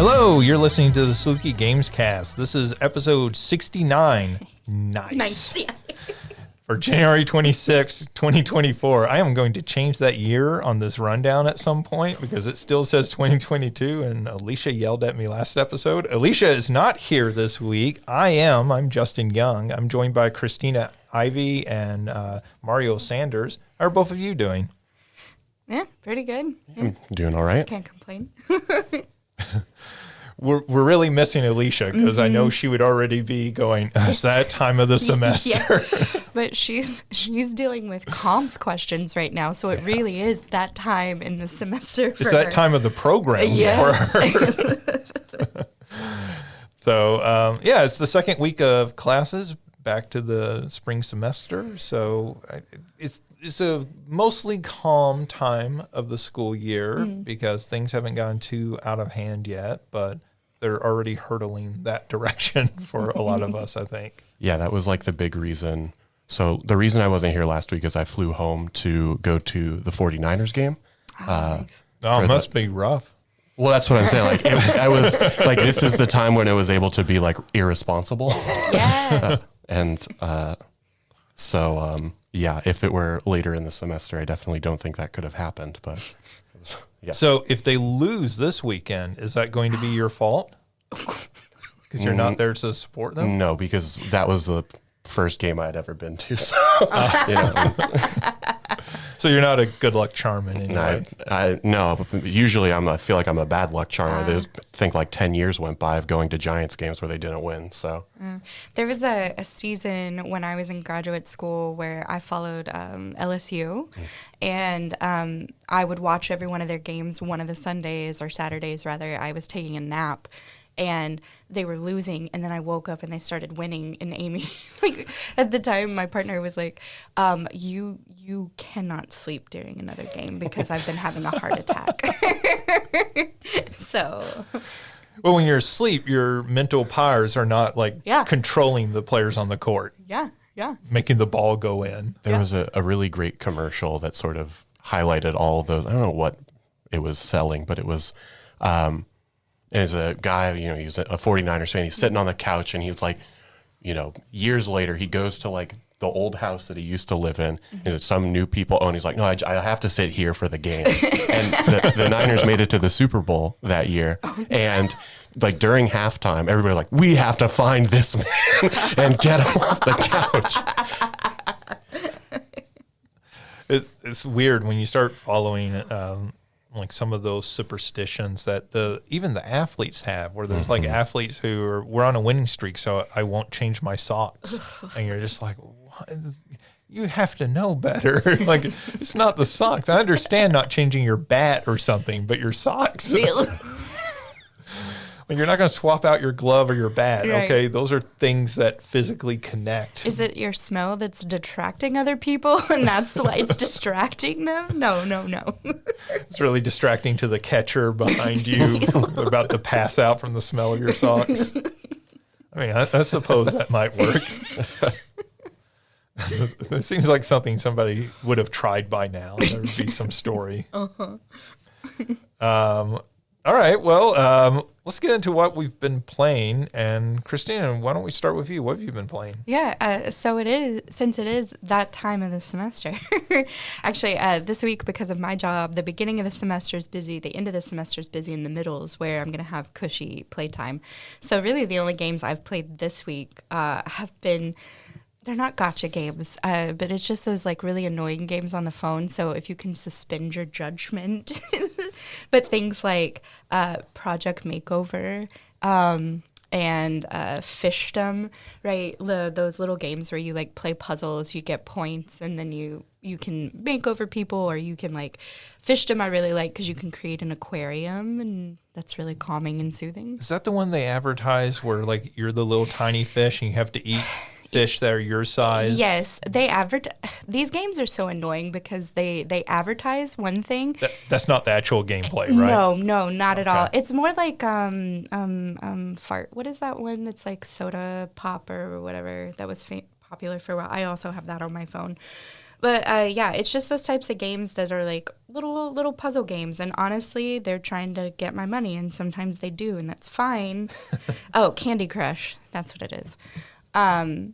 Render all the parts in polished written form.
Hello, you're listening to the Saluki Gamescast. This is episode 69. Nice. Yeah. For January 26, 2024. I am going to change that year on this rundown at some point because it still says 2022, and Alicia yelled at me last episode. Alicia is not here this week. I'm Justin Young. I'm joined by Christina Ivey and Mario Sanders. How are both of you doing? Yeah, pretty good. Yeah. I'm doing all right. Can't complain. We're really missing Alicia because I know she would already be going, it's that time of the semester. Yeah. But she's dealing with comps questions right now, so it really is that time in the semester for It's that her. time of the program Yes. for her. So, it's the second week of classes, back to the spring semester. So it's a mostly calm time of the school year because things haven't gotten too out of hand yet, but they're already hurtling that direction for a lot of us, I think. Yeah, that was like the big reason. So the reason I wasn't here last week is I flew home to go to the 49ers game. Nice. Oh, it must be rough. Well, that's what I'm saying. Like, I was like, this is the time when it was able to be like irresponsible. Yeah. Yeah, if it were later in the semester, I definitely don't think that could have happened. But it was, yeah. So if they lose this weekend, is that going to be your fault? Because you're not there to support them? No, because that was the first game I'd ever been to. So, you know. So you're not a good luck charm in any way? No. Usually I feel like I'm a bad luck charm. I think like 10 years went by of going to Giants games where they didn't win. So There was a season when I was in graduate school where I followed LSU, and I would watch every one of their games. One of the Sundays or Saturdays, rather, I was taking a nap, and they were losing, and then I woke up and they started winning. And Amy, like at the time, my partner was like, "You cannot sleep during another game because I've been having a heart attack." So. Well, when you're asleep, your mental powers are not like Yeah. controlling the players on the court, Yeah. making the ball go in. there was a really great commercial that sort of highlighted all of those. I don't know what it was selling, but it was, as a guy, you know, he was a 49ers fan. He's sitting on the couch and he was like, you know, years later, he goes to like the old house that he used to live in, and some new people own. He's like, no, I have to sit here for the game. And the Niners made it to the Super Bowl that year. And like during halftime, everybody was like, we have to find this man and get him off the couch. It's weird when you start following like some of those superstitions that even the athletes have, where there's like athletes who we're on a winning streak, so I won't change my socks, and you're just like, what? You have to know better. Like, it's not the socks. I understand not changing your bat or something, but your socks. Like, you're not going to swap out your glove or your bat, Right. okay? Those are things that physically connect. Is it your smell that's detracting other people, and that's why it's distracting them? No. It's really distracting to the catcher behind you about to pass out from the smell of your socks. I mean, I suppose that might work. It seems like something somebody would have tried by now. There would be some story. All right, well, let's get into what we've been playing. And Christina, why don't we start with you? What have you been playing? Yeah, so since it is that time of the semester. Actually, this week, because of my job, the beginning of the semester is busy, the end of the semester is busy, and the middle is where I'm going to have cushy playtime. So really the only games I've played this week have been... They're not gotcha games, but it's just those like really annoying games on the phone. So if you can suspend your judgment, but things like Project Makeover and Fishdom, right? Those little games where you like play puzzles, you get points, and then you can make over people, or you can like Fishdom. I really like because you can create an aquarium, and that's really calming and soothing. Is that the one they advertise where like you're the little tiny fish and you have to eat fish that are your size? Yes, these games are so annoying because they advertise one thing. That's not the actual gameplay, right? No, not at all. It's more like fart. What is that one that's like soda pop or whatever that was popular for a while? I also have that on my phone. But yeah, it's just those types of games that are like little puzzle games. And honestly, they're trying to get my money, and sometimes they do, and that's fine. Oh, Candy Crush. That's what it is. And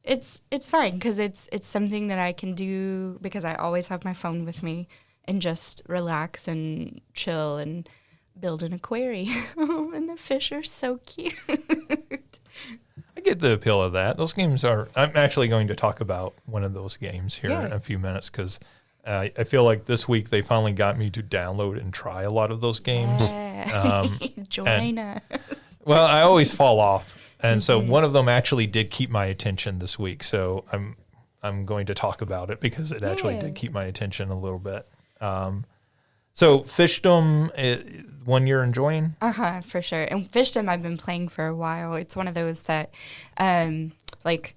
it's fine because it's something that I can do because I always have my phone with me and just relax and chill and build an aquarium. And the fish are so cute. I get the appeal of that. Those games are. I'm actually going to talk about one of those games here in a few minutes because I feel like this week they finally got me to download and try a lot of those games. Yeah. Join us. Well, I always fall off, and so one of them actually did keep my attention this week. So I'm going to talk about it because it actually did keep my attention a little bit. So Fishdom, one you're enjoying? For sure. And Fishdom I've been playing for a while. It's one of those that, like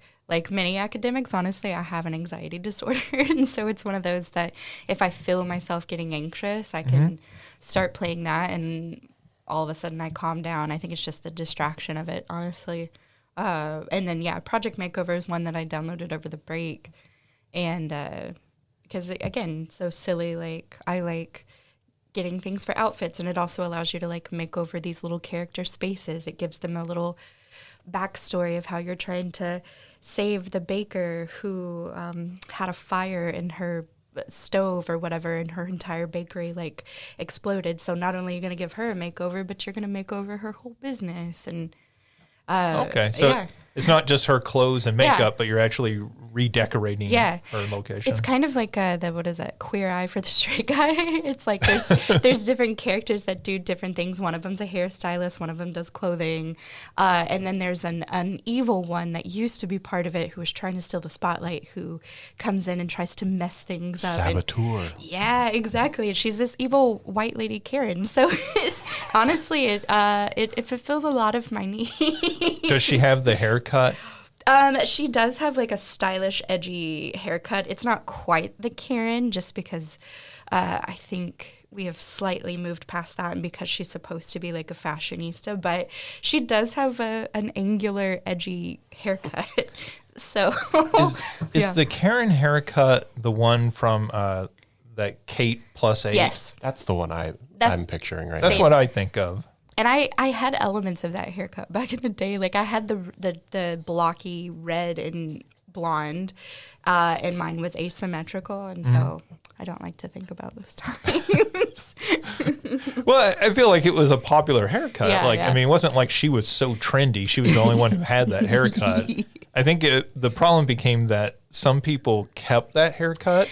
many academics, honestly, I have an anxiety disorder. And so it's one of those that if I feel myself getting anxious, I can start playing that and all of a sudden I calm down. I think it's just the distraction of it, honestly. And then, Project Makeover is one that I downloaded over the break. And because, again, so silly, like I like getting things for outfits, and it also allows you to like make over these little character spaces. It gives them a little backstory of how you're trying to save the baker who had a fire in her stove or whatever, and her entire bakery like exploded. So not only are you going to give her a makeover, but you're going to make over her whole business. And okay, so it's not just her clothes and makeup, but you're actually redecorating her location. It's kind of like Queer Eye for the Straight Guy. It's like there's different characters that do different things. One of them's a hairstylist, one of them does clothing, and then there's an evil one that used to be part of it who was trying to steal the spotlight, who comes in and tries to mess things up. Saboteur. Yeah, exactly. And she's this evil white lady Karen. So honestly, it fulfills a lot of my needs. Does she have the haircut? She does have like a stylish, edgy haircut. It's not quite the Karen, just because I think we have slightly moved past that, and because she's supposed to be like a fashionista, but she does have an angular, edgy haircut. So is the Karen haircut the one from that Kate +8? Yes, that's the one I'm picturing right now. That's what I think of. And I had elements of that haircut back in the day. Like I had the blocky red and blonde, and mine was asymmetrical, and so I don't like to think about those times. Well, I feel like it was a popular haircut. I mean, it wasn't like she was so trendy. She was the only one who had that haircut. I think the problem became that some people kept that haircut.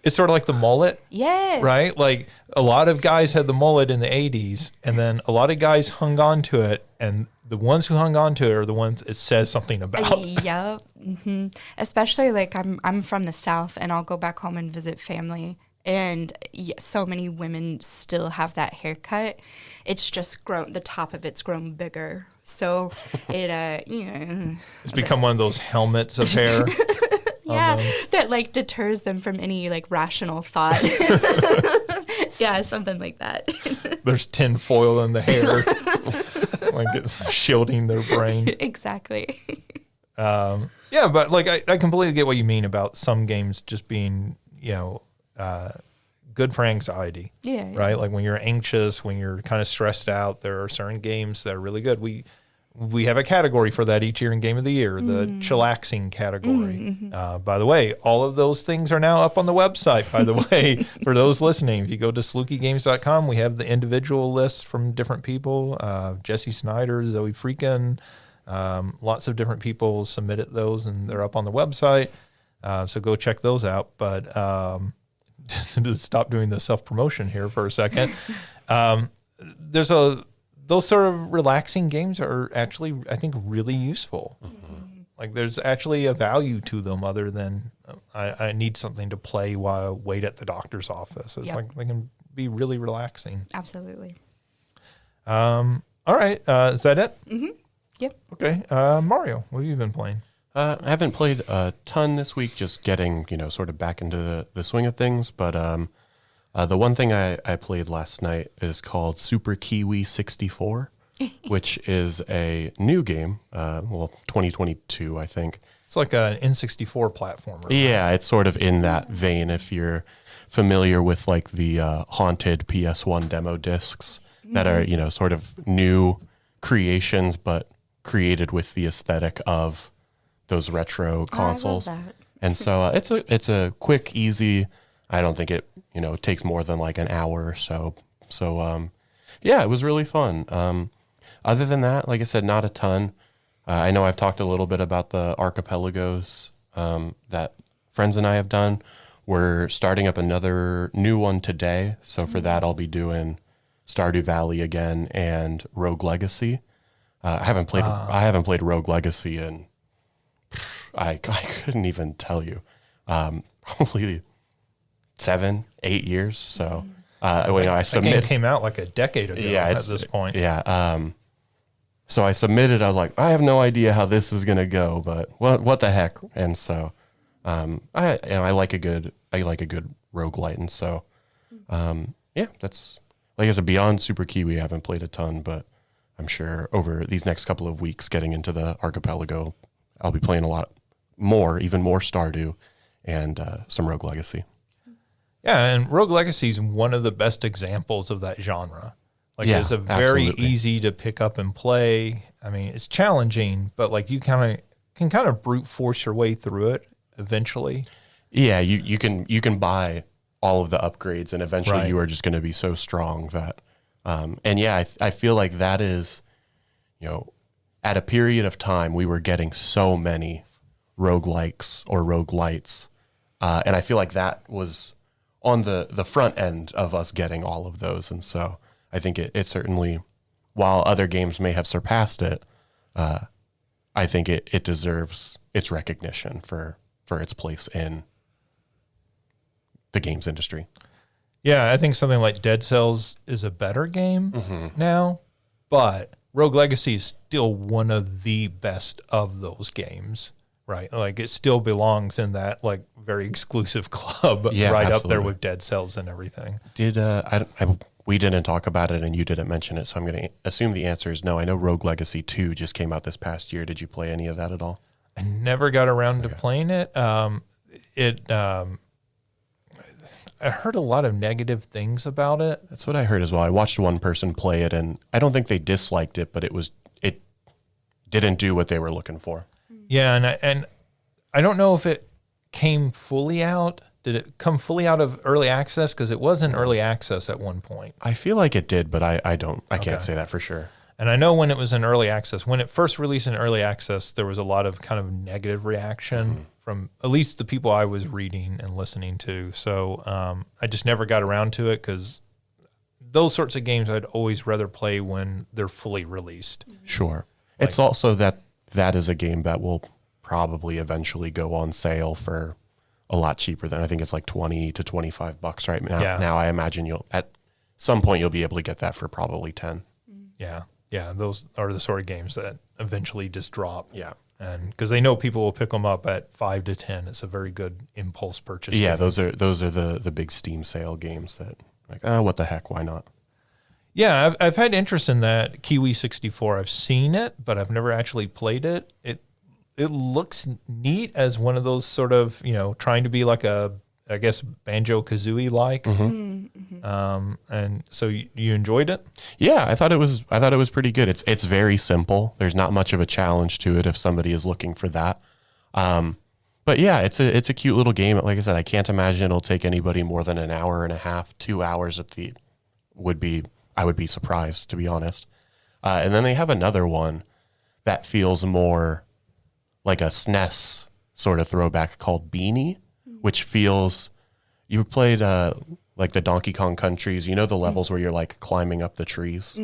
It's sort of like the mullet. Yes. Right? Like a lot of guys had the mullet in the 80s, and then a lot of guys hung on to it, and the ones who hung on to it are the ones it says something about. Yep. Especially like I'm from the South, and I'll go back home and visit family, and so many women still have that haircut. It's just grown, the top of it's grown bigger. So it, it's become one of those helmets of hair. That like deters them from any like rational thought. Yeah, something like that. There's tin foil in the hair, like it's shielding their brain. Exactly. But like I completely get what you mean about some games just being, good for anxiety. Yeah. Right? Like when you're anxious, when you're kind of stressed out, there are certain games that are really good. We have a category for that each year in Game of the Year, the chillaxing category. By the way, all of those things are now up on the website, by the way, for those listening. If you go to salukigames.com, we have the individual lists from different people, Jesse Snyder, Zoe Freakin, lots of different people submitted those, and they're up on the website. So go check those out. But to stop doing the self-promotion here for a second, those sort of relaxing games are actually, I think, really useful. Like there's actually a value to them other than I need something to play while I wait at the doctor's office. It's like they can be really relaxing. Absolutely. All right. Is that it? Yep. Okay. Mario, what have you been playing? I haven't played a ton this week, just getting, sort of back into the swing of things. But the one thing I played last night is called Super Kiwi 64, which is a new game, 2022, I think. It's like an N64 platformer. Yeah, it's sort of in that vein. If you're familiar with like the haunted PS1 demo discs that are, sort of new creations, but created with the aesthetic of those retro consoles. I love that. And so it's a quick, easy. I don't think it takes more than like an hour or so. So yeah, it was really fun. Other than that, like I said, not a ton. I know I've talked a little bit about the archipelagos that friends and I have done. We're starting up another new one today. So for that, I'll be doing Stardew Valley again and Rogue Legacy. I haven't played Rogue Legacy in I couldn't even tell you, probably 7-8 years. So I submit. That game came out like a decade ago. At this point. Yeah. So I submitted. I was like, I have no idea how this is gonna go, but what the heck? And so I like a good roguelite, and so yeah, that's like I said, beyond Super Kiwi, I haven't played a ton, but I'm sure over these next couple of weeks, getting into the archipelago, I'll be playing a lot more, even more Stardew, and some Rogue Legacy. Yeah, and Rogue Legacy is one of the best examples of that genre. Like, it's a very easy to pick up and play. I mean, it's challenging, but like you can kind of brute force your way through it eventually. Yeah, you can buy all of the upgrades, and eventually you are just going to be so strong that. And yeah, I feel like that is, at a period of time we were getting so many roguelikes or roguelites, and I feel like that was on the front end of us getting all of those, and so I think it certainly, while other games may have surpassed it, I think it deserves its recognition for its place in the games industry. Yeah, I think something like Dead Cells is a better game now, but Rogue Legacy is still one of the best of those games, right? Like, it still belongs in that like very exclusive club, right absolutely. up there with Dead Cells and everything. We didn't talk about it, and you didn't mention it, so I'm going to assume the answer is no. I know Rogue Legacy 2 just came out this past year. Did you play any of that at all? I never got around to playing it. I heard a lot of negative things about it. That's what I heard as well. I watched one person play it, and I don't think they disliked it, but it didn't do what they were looking for. Yeah, and I don't know if it came fully out. Did it come fully out of early access? Because it was in early access at one point. I feel like it did, but I can't say that for sure. And I know when it was in early access, when it first released in early access, there was a lot of kind of negative reaction from at least the people I was reading and listening to. So I just never got around to it because those sorts of games I'd always rather play when they're fully released. Sure. It's also that is a game that will probably eventually go on sale for a lot cheaper than, I think it's like $20 to $25 right now. Yeah. Now I imagine at some point you'll be able to get that for probably 10. Yeah. Yeah. Those are the sort of games that eventually just drop. Yeah. And because they know people will pick them up at 5 to 10. It's a very good impulse purchase. Yeah. game. Those are the big Steam sale games that like, what the heck? Why not? Yeah. I've had interest in that Kiwi 64. I've seen it, but I've never actually played it. It looks neat as one of those sort of, trying to be like I guess Banjo-Kazooie like. And so you enjoyed it? Yeah, I thought it was pretty good. It's very simple. There's not much of a challenge to it if somebody is looking for that. But yeah, it's a cute little game. Like I said, I can't imagine it'll take anybody more than an hour and a half, 2 hours I would be surprised, to be honest. And then they have another one that feels more like a SNES sort of throwback called Beanie, which feels, you played like the Donkey Kong Countries, the levels where you're like climbing up the trees.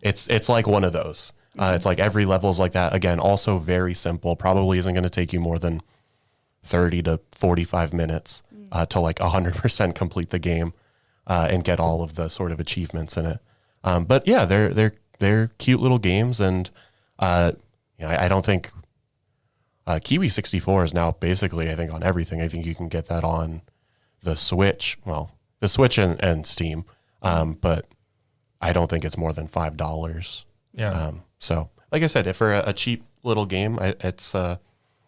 It's like one of those. It's like every level is like that. Again, also very simple. Probably isn't going to take you more than 30 to 45 minutes to like 100% complete the game and get all of the sort of achievements in it. But yeah, they're cute little games, and I don't think Kiwi 64 is now basically, I think, on everything. I think you can get that on the Switch. Well, the Switch and Steam, but I don't think it's more than $5. Yeah. So, like I said, if for a cheap little game,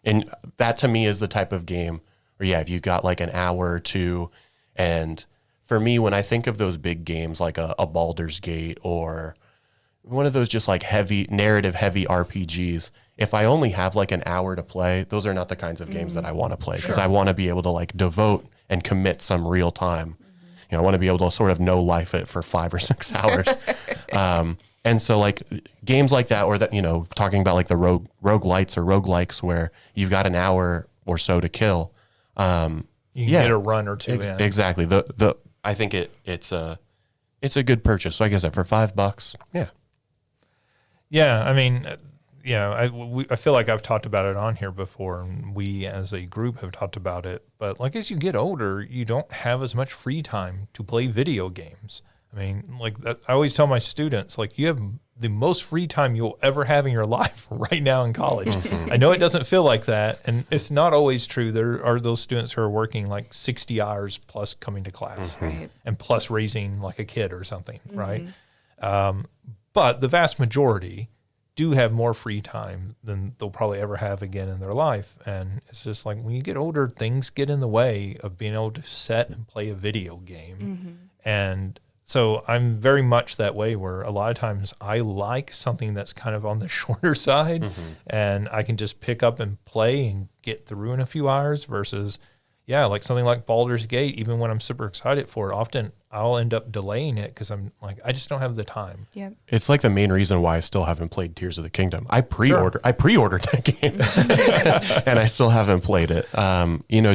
And that to me is the type of game where, yeah, if you got like an hour or two, and for me, when I think of those big games like a Baldur's Gate or one of those just like narrative heavy RPGs, if I only have like an hour to play, those are not the kinds of games that I want to play, because I want to be able to like devote and commit some real time. You know, I want to be able to sort of no life it for 5 or 6 hours. And so like games like that, or that, you know, talking about like the roguelites or roguelikes where you've got an hour or so to kill. You can get a run or two in. Exactly. I think it's a good purchase. Like I said, for $5, yeah. Yeah, I mean, I feel like I've talked about it on here before, and we as a group have talked about it. But like as you get older, you don't have as much free time to play video games. I mean, like I always tell my students, like you have the most free time you'll ever have in your life right now in college. I know it doesn't feel like that, and it's not always true. There are those students who are working like 60 hours plus coming to class, and plus raising like a kid or something, right? But the vast majority do have more free time than they'll probably ever have again in their life. And it's just like when you get older, things get in the way of being able to set and play a video game. And so I'm very much that way, where a lot of times I like something that's kind of on the shorter side, and I can just pick up and play and get through in a few hours versus, like something like Baldur's Gate. Even when I'm super excited for it, often I'll end up delaying it because I'm like, I just don't have the time. Yep. It's like the main reason why I still haven't played Tears of the Kingdom. I pre-ordered that game and I still haven't played it.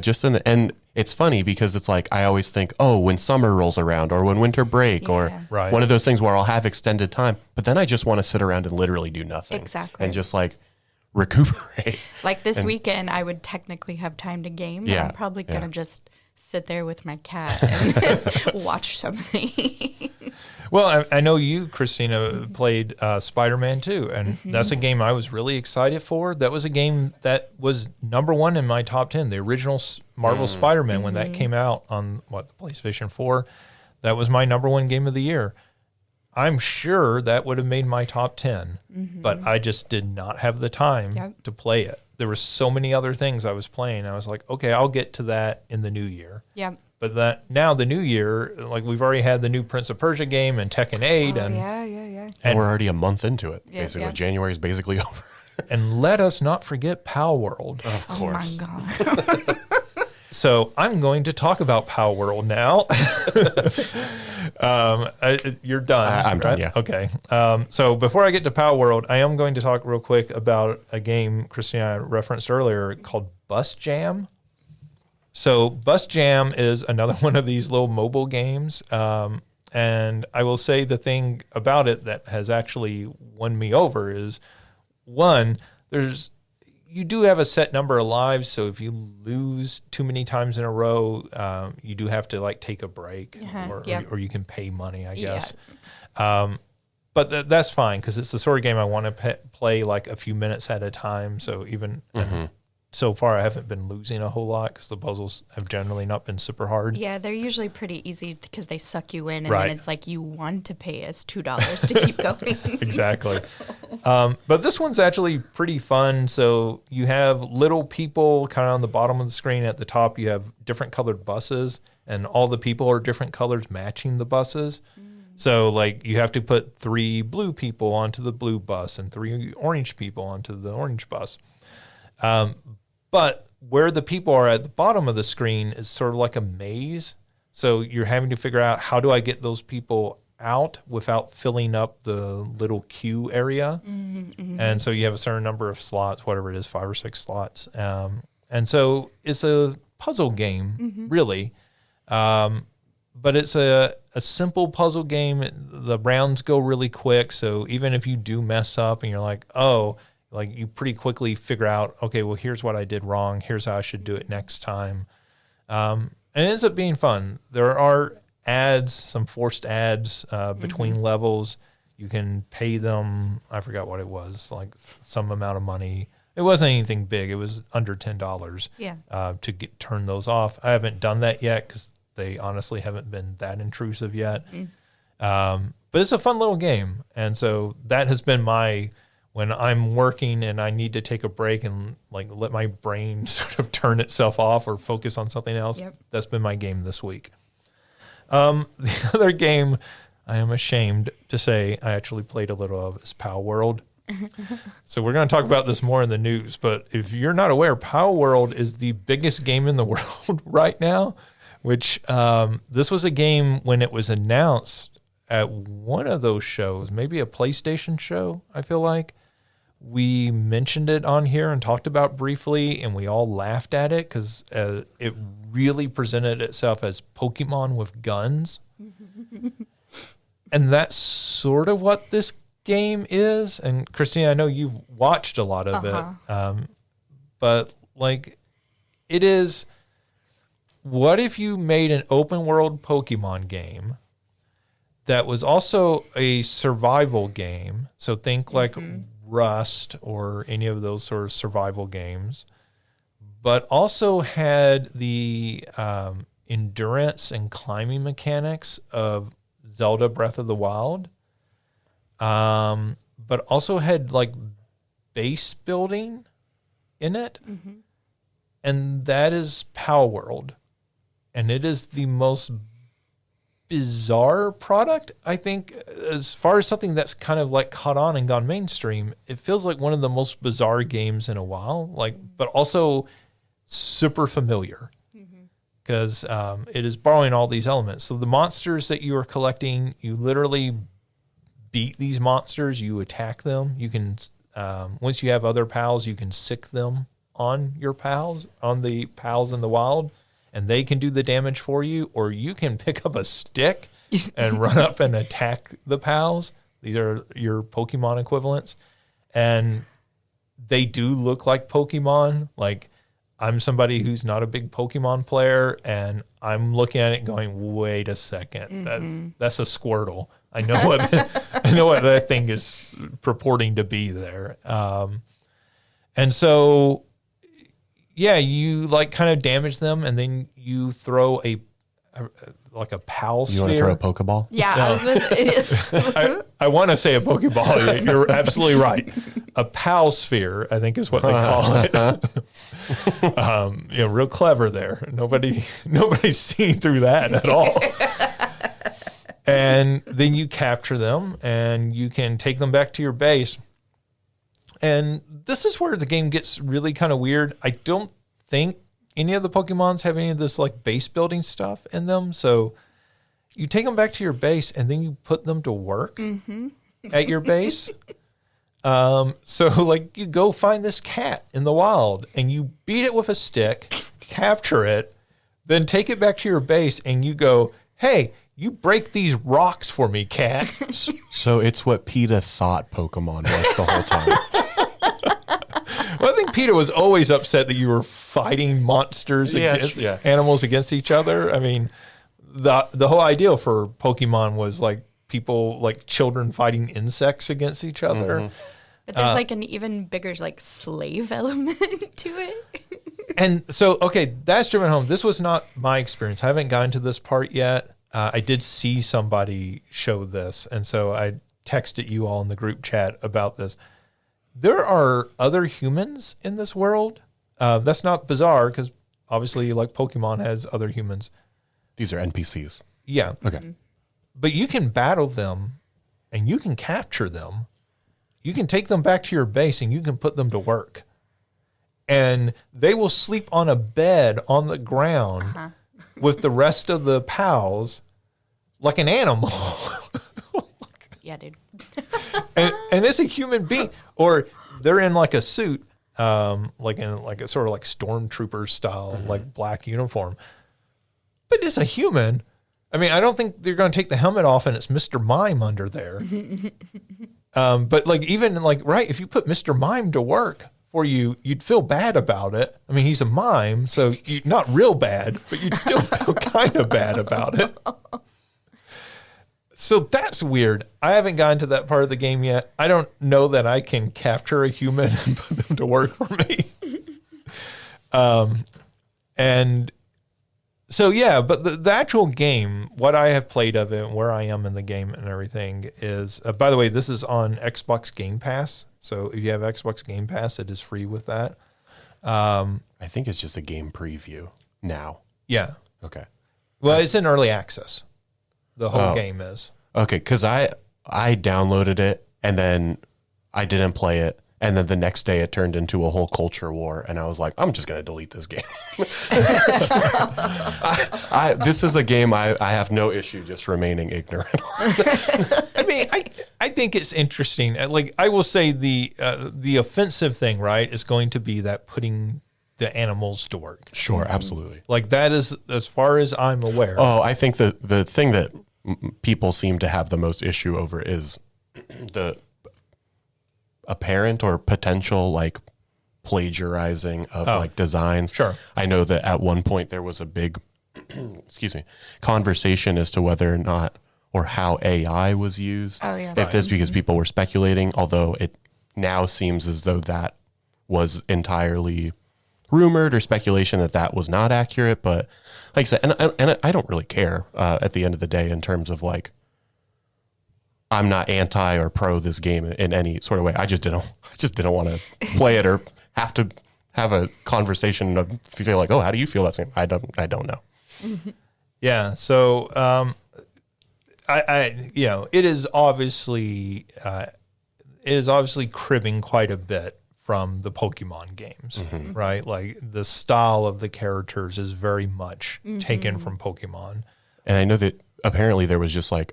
Just and it's funny because it's like, I always think, oh, when summer rolls around or when winter break or one of those things where I'll have extended time, but then I just want to sit around and literally do nothing. Exactly. And just like recuperate. Like this weekend, I would technically have time to game, but I'm probably going to just sit there with my cat and watch something. Well, I know you, Christina, played Spider-Man 2, and that's a game I was really excited for. That was a game that was #1 in my top 10, the original Marvel Spider-Man, when that came out on, the PlayStation 4. That was my #1 game of the year. I'm sure that would have made my top 10, but I just did not have the time to play it. There were so many other things I was playing. I was like, okay, I'll get to that in the new year. Yep. But that now the new year, like we've already had the new Prince of Persia game and Tekken 8. And we're already a month into it, basically. Yeah. January is basically over. And let us not forget Palworld. Of course. Oh my God. So I'm going to talk about Palworld now. You're done. I'm done, yeah. Okay. So before I get to Palworld, I am going to talk real quick about a game Christina referenced earlier called Bus Jam. So Bus Jam is another one of these little mobile games. And I will say the thing about it that has actually won me over is, one, you do have a set number of lives, so if you lose too many times in a row, you do have to like take a break, or you can pay money, I guess. But that's fine because it's the sort of game I want to play like a few minutes at a time. So even so far, I haven't been losing a whole lot because the puzzles have generally not been super hard. Yeah, they're usually pretty easy because they suck you in, and then it's like you want to pay us $2 to keep going. Exactly. But this one's actually pretty fun. So you have little people kind of on the bottom of the screen. At the top, you have different colored buses, and all the people are different colors matching the buses. So like you have to put 3 blue people onto the blue bus and 3 orange people onto the orange bus. But where the people are at the bottom of the screen is sort of like a maze. So you're having to figure out, how do I get those people out without filling up the little queue area? And so you have a certain number of slots, whatever it is, 5 or 6 slots. And so it's a puzzle game, really. But it's a simple puzzle game. The rounds go really quick. So even if you do mess up and you're like, like you pretty quickly figure out, okay, well, here's what I did wrong. Here's how I should do it next time. And it ends up being fun. There are ads, some forced ads between levels. You can pay them. I forgot what it was, like some amount of money. It wasn't anything big. It was under $10 to turn those off. I haven't done that yet because they honestly haven't been that intrusive yet. But it's a fun little game. And so that has been when I'm working and I need to take a break and like let my brain sort of turn itself off or focus on something else. Yep. That's been my game this week. The other game I am ashamed to say I actually played a little of is Palworld. So we're going to talk about this more in the news, but if you're not aware, Palworld is the biggest game in the world right now, which this was a game when it was announced at one of those shows, maybe a PlayStation show, I feel like. We mentioned it on here and talked about briefly, and we all laughed at it because it really presented itself as Pokemon with guns. And that's sort of what this game is. And Christina, I know you've watched a lot of it, but like it is, what if you made an open world Pokemon game that was also a survival game? So think like Rust or any of those sort of survival games, but also had the endurance and climbing mechanics of Zelda Breath of the Wild, but also had like base building in it. And that is Palworld. And it is the most bizarre product, I think, as far as something that's kind of like caught on and gone mainstream. It feels like one of the most bizarre games in a while, like, but also super familiar because it is borrowing all these elements. So the monsters that you are collecting, you literally beat these monsters, you attack them. You can, once you have other pals, you can sick them on your pals, on the pals in the wild, and they can do the damage for you, or you can pick up a stick and run up and attack the pals. These are your Pokemon equivalents. And they do look like Pokemon. Like, I'm somebody who's not a big Pokemon player, and I'm looking at it going, wait a second, that's a Squirtle. I know what I know what that thing is purporting to be there. And so, yeah, you like kind of damage them, and then you throw like a pal sphere. You want to throw a Pokeball? Yeah, I was I want to say a Pokeball. You're absolutely right. A pal sphere, I think, is what they call it. Real clever there. Nobody's seen through that at all. And then you capture them, and you can take them back to your base. And this is where the game gets really kind of weird. I don't think any of the Pokemons have any of this like base building stuff in them. So you take them back to your base, and then you put them to work at your base. So like you go find this cat in the wild, and you beat it with a stick, capture it, then take it back to your base, and you go, hey, you break these rocks for me, cat. So it's what PETA thought Pokemon was the whole time. Well, I think PETA was always upset that you were fighting monsters against animals against each other. I mean, the whole idea for Pokemon was like people, like children fighting insects against each other. But there's like an even bigger like slave element to it. And so, okay, that's driven home. This was not my experience. I haven't gotten to this part yet. I did see somebody show this, and so I texted you all in the group chat about this. There are other humans in this world. That's not bizarre because obviously, like Pokemon has other humans. These are NPCs. Yeah. Okay. But you can battle them, and you can capture them. You can take them back to your base, and you can put them to work. And they will sleep on a bed on the ground with the rest of the pals like an animal. Yeah, dude. and it's a human being, or they're in like a suit, like in like a sort of like stormtrooper style, like black uniform. But it's a human. I mean, I don't think they're going to take the helmet off and it's Mr. Mime under there. But like even like, right, if you put Mr. Mime to work for you, you'd feel bad about it. I mean, he's a mime, so not real bad, but you'd still feel kind of bad about it. So that's weird. I haven't gotten to that part of the game yet. I don't know that I can capture a human and put them to work for me. And So yeah, but the actual game, what I have played of it, where I am in the game and everything is, by the way, this is on Xbox Game Pass. So if you have Xbox Game Pass, it is free with that. I think it's just a game preview now. Yeah. Okay. Well, it's in early access. The whole game is. Okay, because I downloaded it and then I didn't play it. And then the next day it turned into a whole culture war. And I was like, I'm just going to delete this game. This is a game I have no issue just remaining ignorant on. I mean, I think it's interesting. Like, I will say the offensive thing, right, is going to be that putting the animals to work. Sure, absolutely. Like, that is, as far as I'm aware. Oh, I think the thing that people seem to have the most issue over is the apparent or potential like plagiarizing of like designs. Sure. I know that at one point there was a big conversation as to whether or not or how AI was used. Oh, yeah. If this because people were speculating, although it now seems as though that was entirely rumored or speculation that was not accurate. But like I said, and I don't really care at the end of the day in terms of like, I'm not anti or pro this game in any sort of way. I just didn't want to play it or have to have a conversation and feel like, oh, how do you feel about this game? I don't know. Yeah. So, it is obviously cribbing quite a bit from the Pokemon games, right? Like the style of the characters is very much taken from Pokemon. And I know that apparently there was just like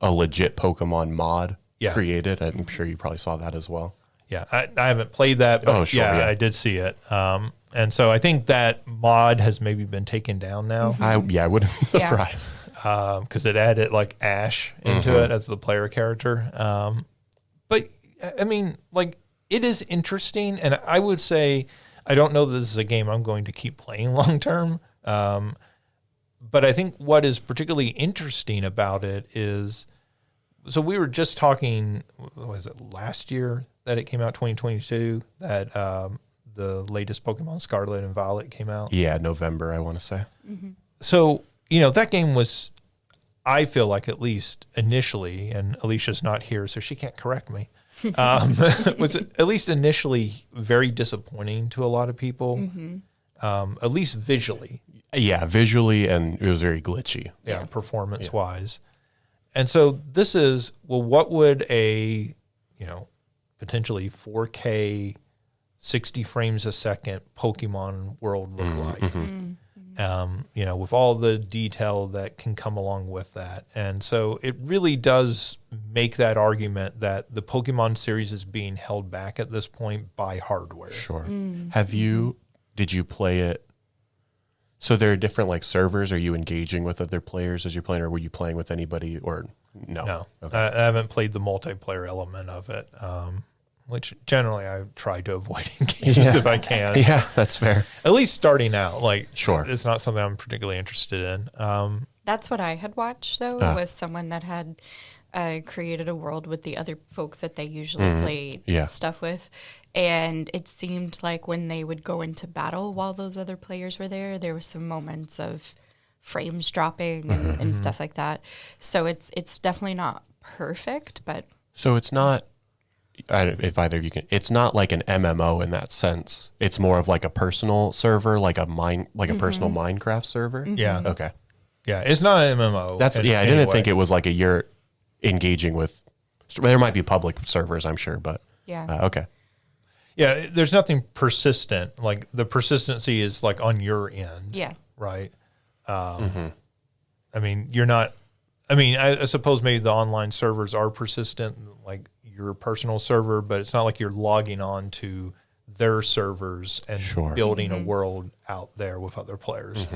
a legit Pokemon mod Yeah. created. I'm sure you probably saw that as well. Yeah, I haven't played that, but sure, yeah, yeah. I did see it. And so I think that mod has maybe been taken down now I wouldn't be surprised. because it added like Ash into it as the player character. But I mean, like, it is interesting, and I would say I don't know that this is a game I'm going to keep playing long term. But I think what is particularly interesting about it is, so we were just talking, was it last year that it came out, 2022, that the latest Pokemon Scarlet and Violet came out? Yeah, November, I want to say. So, that game was, I feel like at least initially, and Alicia's not here, so she can't correct me, was at least initially very disappointing to a lot of people, at least visually. Yeah, visually, and it was very glitchy. Yeah, performance-wise. And so this is, well, what would a, potentially 4K, 60 frames a second Pokemon world look like? With all the detail that can come along with that. And so it really does make that argument that the Pokemon series is being held back at this point by hardware. Sure. Did you play it? So there are different like servers. Are you engaging with other players as you're playing, or were you playing with anybody, or no? No, Okay. I haven't played the multiplayer element of it, which generally I try to avoid in games if I can. Yeah, that's fair. At least starting out, like, Sure. it's not something I'm particularly interested in. That's what I had watched, though. It was someone that had created a world with the other folks that they usually played stuff with. And it seemed like when they would go into battle while those other players were there were some moments of frames dropping and stuff like that. So it's definitely not perfect, but... So it's not, if either of you can, it's not like an MMO in that sense. It's more of like a personal server, like a personal Minecraft server. Yeah. Okay. Yeah, it's not an MMO. I didn't think it was like you're engaging with, there might be public servers, I'm sure, but okay. Yeah, there's nothing persistent. Like, the persistency is like on your end. Yeah. Right. I mean, you're not, I suppose maybe the online servers are persistent, like your personal server, but it's not like you're logging on to their servers and building a world out there with other players.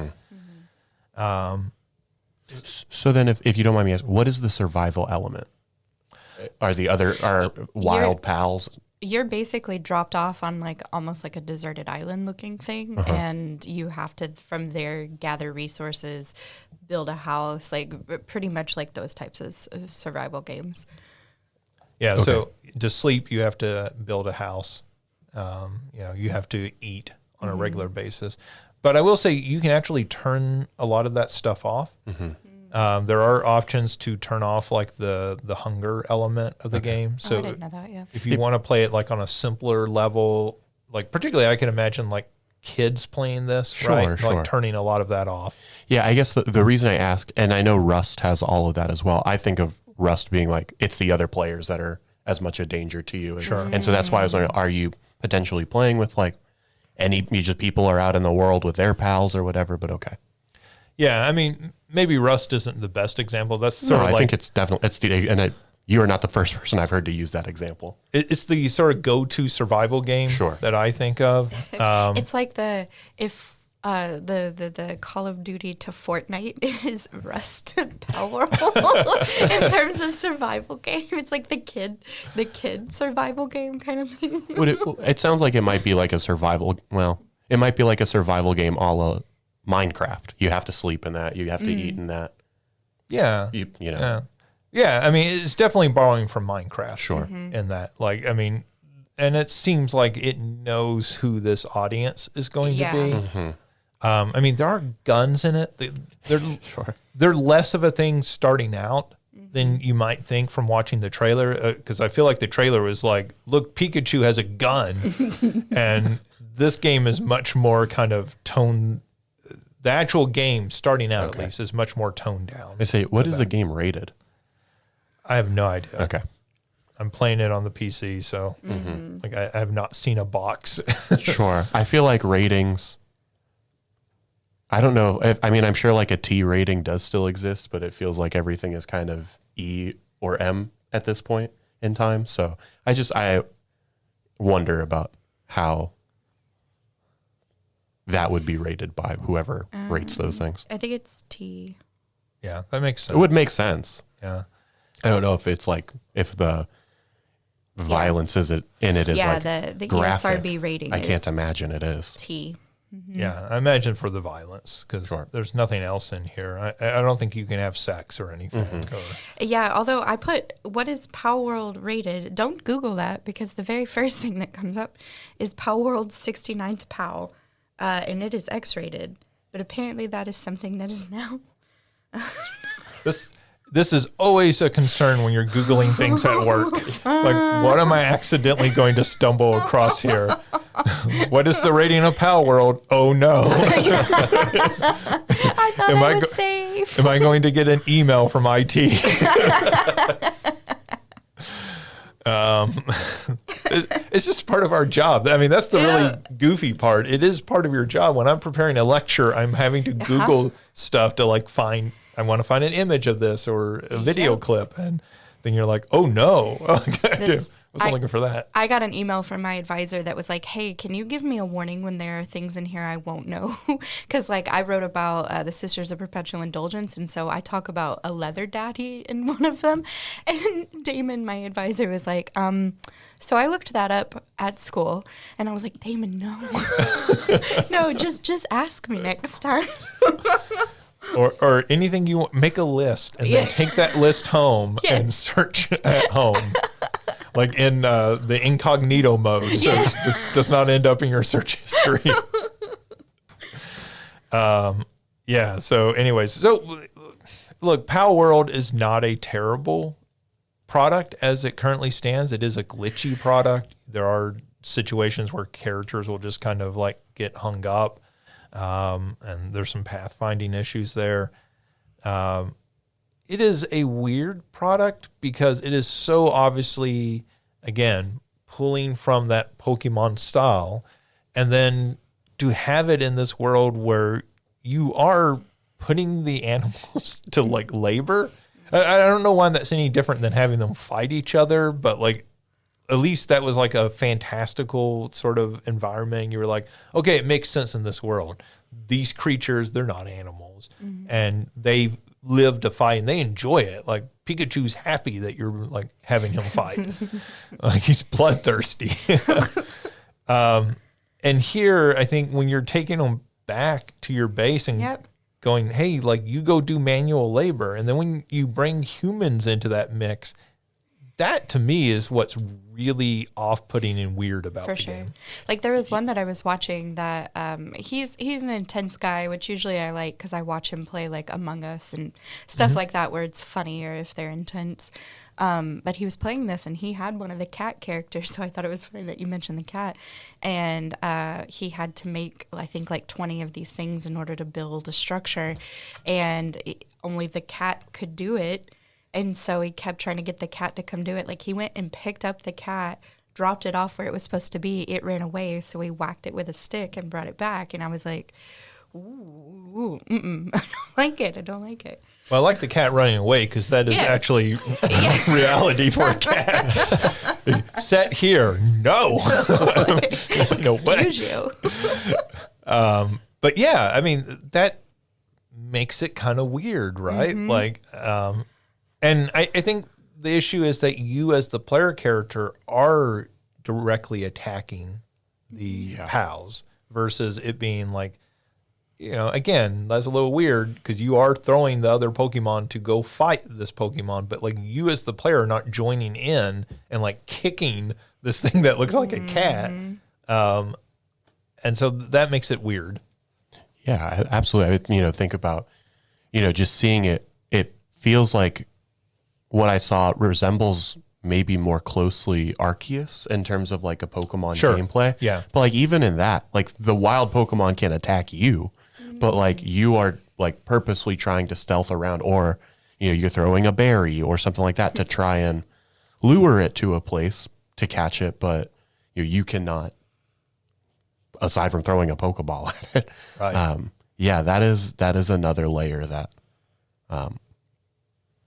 So then if you don't mind me asking, what is the survival element? Are wild pals? You're basically dropped off on like almost like a deserted island looking thing, and you have to from there gather resources, build a house, like pretty much like those types of survival games. Yeah. So to sleep, you have to build a house. You have to eat on a regular basis. But I will say you can actually turn a lot of that stuff off. There are options to turn off like the hunger element of the game. So I didn't know that, yeah. if you want to play it like on a simpler level, like particularly I can imagine like kids playing this, right? Sure. Like turning a lot of that off. Yeah, I guess the reason I ask, and I know Rust has all of that as well. I think of Rust being like, it's the other players that are as much a danger to you. Sure. And so that's why I was wondering, are you potentially playing with like just people are out in the world with their pals or whatever, but okay. Yeah, I mean, maybe Rust isn't the best example. That's sort of I like, think it's definitely, you are not the first person I've heard to use that example. it's the sort of go-to survival game that I think of. It's like the Call of Duty to Fortnite is Rust and Palworld in terms of survival game. It's like the kid survival game kind of thing. It sounds like it might be like a survival. Well, it might be like a survival game, a la Minecraft. You have to sleep in that. You have to eat in that. Yeah. You know. Yeah. I mean, it's definitely borrowing from Minecraft. Sure. In that, like, I mean, and it seems like it knows who this audience is going to be. I mean, there are guns in it. They're less of a thing starting out than you might think from watching the trailer. Because I feel like the trailer was like, look, Pikachu has a gun. And this game is much more kind of toned. The actual game, starting out at least, is much more toned down. I say, what is the game rated? I have no idea. Okay. I'm playing it on the PC, so like I have not seen a box. Sure. I feel like ratings, I don't know. I'm sure like a T rating does still exist, but it feels like everything is kind of E or M at this point in time. So I wonder about how that would be rated by whoever rates those things. I think it's T. Yeah, that makes sense. It would make sense. Yeah. I don't know if it's like, if the violence is in it is like the graphic. ESRB rating I is can't imagine it is. T. Yeah, I imagine for the violence, because there's nothing else in here. I don't think you can have sex or anything. Yeah, although I put, what is Palworld rated? Don't Google that, because the very first thing that comes up is Palworld's 69th PAL, and it is X-rated. But apparently that is something that is now. This is always a concern when you're Googling things at work. Like, what am I accidentally going to stumble across here? What is the rating of Palworld? Oh, no. I thought I was safe. Am I going to get an email from IT? It's just part of our job. I mean, that's the really goofy part. It is part of your job. When I'm preparing a lecture, I'm having to Google stuff to like I want to find an image of this or a video clip. And then you're like, oh no, I wasn't looking for that. I got an email from my advisor that was like, hey, can you give me a warning when there are things in here I won't know? Because like I wrote about the Sisters of Perpetual Indulgence, and so I talk about a leather daddy in one of them. And Damon, my advisor, was like, so I looked that up at school, and I was like, Damon, no. No, just ask me next time. Or anything you want, make a list and then take that list home and search at home. Like in the incognito mode, so this does not end up in your search history. So anyways, look, Palworld is not a terrible product as it currently stands. It is a glitchy product. There are situations where characters will just kind of like get hung up. And there's some pathfinding issues there. It is a weird product because it is so obviously, again, pulling from that Pokemon style, and then to have it in this world where you are putting the animals to like labor. I don't know why that's any different than having them fight each other, but like, at least that was like a fantastical sort of environment. You were like, okay, it makes sense in this world. These creatures, they're not animals, and they live to fight, and they enjoy it. Like Pikachu's happy that you're like having him fight. Like he's bloodthirsty. And here, I think when you're taking them back to your base and going, hey, like you go do manual labor, and then when you bring humans into that mix, that to me is what's really off-putting and weird about the game. Like there was one that I was watching that he's an intense guy, which usually I like because I watch him play like Among Us and stuff like that where it's funnier if they're intense. But he was playing this and he had one of the cat characters, so I thought it was funny that you mentioned the cat. And he had to make, I think, like 20 of these things in order to build a structure, and only the cat could do it. And so he kept trying to get the cat to come do it. Like he went and picked up the cat, dropped it off where it was supposed to be. It ran away, so he whacked it with a stick and brought it back. And I was like, ooh, I don't like it. I don't like it. Well, I like the cat running away because that is actually reality for a cat. Set here, no. No way. Excuse you. But yeah, I mean, that makes it kind of weird, right? Like, and I think the issue is that you as the player character are directly attacking the pals versus it being like, again, that's a little weird because you are throwing the other Pokemon to go fight this Pokemon, but like you as the player are not joining in and like kicking this thing that looks like a cat. And so that makes it weird. Yeah, absolutely. Think about, just seeing it, it feels like what I saw resembles maybe more closely Arceus in terms of like a Pokemon gameplay. Yeah. But like even in that, like the wild Pokemon can attack you, but like you are like purposely trying to stealth around, or, you're throwing a berry or something like that to try and lure it to a place to catch it. But you cannot, aside from throwing a Pokeball at it. Right. Yeah, that is another layer that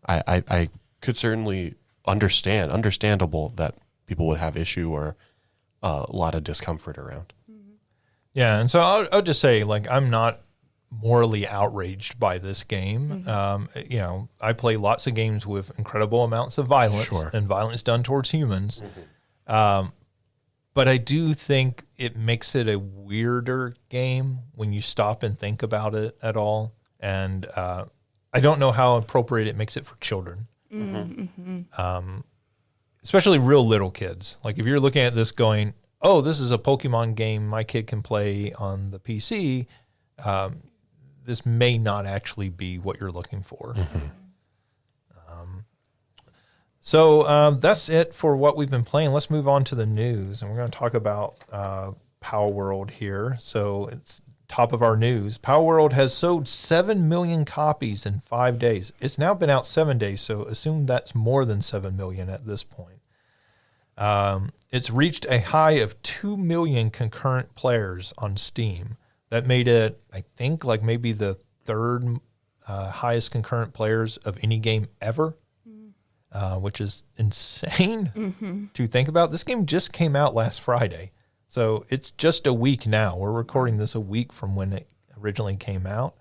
I could certainly understandable that people would have issue or a lot of discomfort around. Yeah, and so I'll just say, like, I'm not morally outraged by this game. I play lots of games with incredible amounts of violence and violence done towards humans. But I do think it makes it a weirder game when you stop and think about it at all. And I don't know how appropriate it makes it for children. Especially real little kids. Like if you're looking at this going, oh, this is a Pokemon game my kid can play on the PC, this may not actually be what you're looking for. So that's it for what we've been playing. Let's move on to the news, and we're going to talk about Palworld here. So it's top of our news. Palworld has sold 7 million copies in 5 days. It's now been out 7 days, so assume that's more than 7 million at this point. It's reached a high of 2 million concurrent players on Steam. That made it, I think, like maybe the third highest concurrent players of any game ever. Which is insane to think about. This game just came out last Friday, so it's just a week now. We're recording this a week from when it originally came out.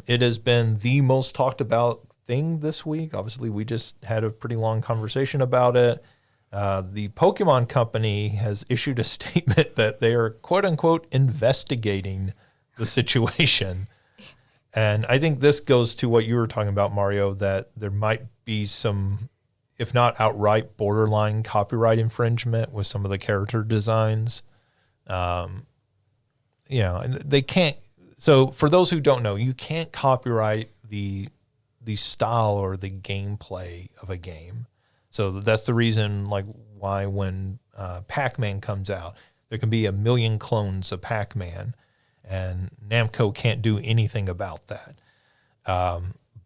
It has been the most talked about thing this week. Obviously, we just had a pretty long conversation about it. The Pokemon Company has issued a statement that they are, quote unquote, investigating the situation. And I think this goes to what you were talking about, Mario, that there might be some, if not outright, borderline copyright infringement with some of the character designs. And they can't. So for those who don't know, you can't copyright the style or the gameplay of a game. So that's the reason, like, why when Pac-Man comes out, there can be 1 million clones of Pac-Man. And Namco can't do anything about that.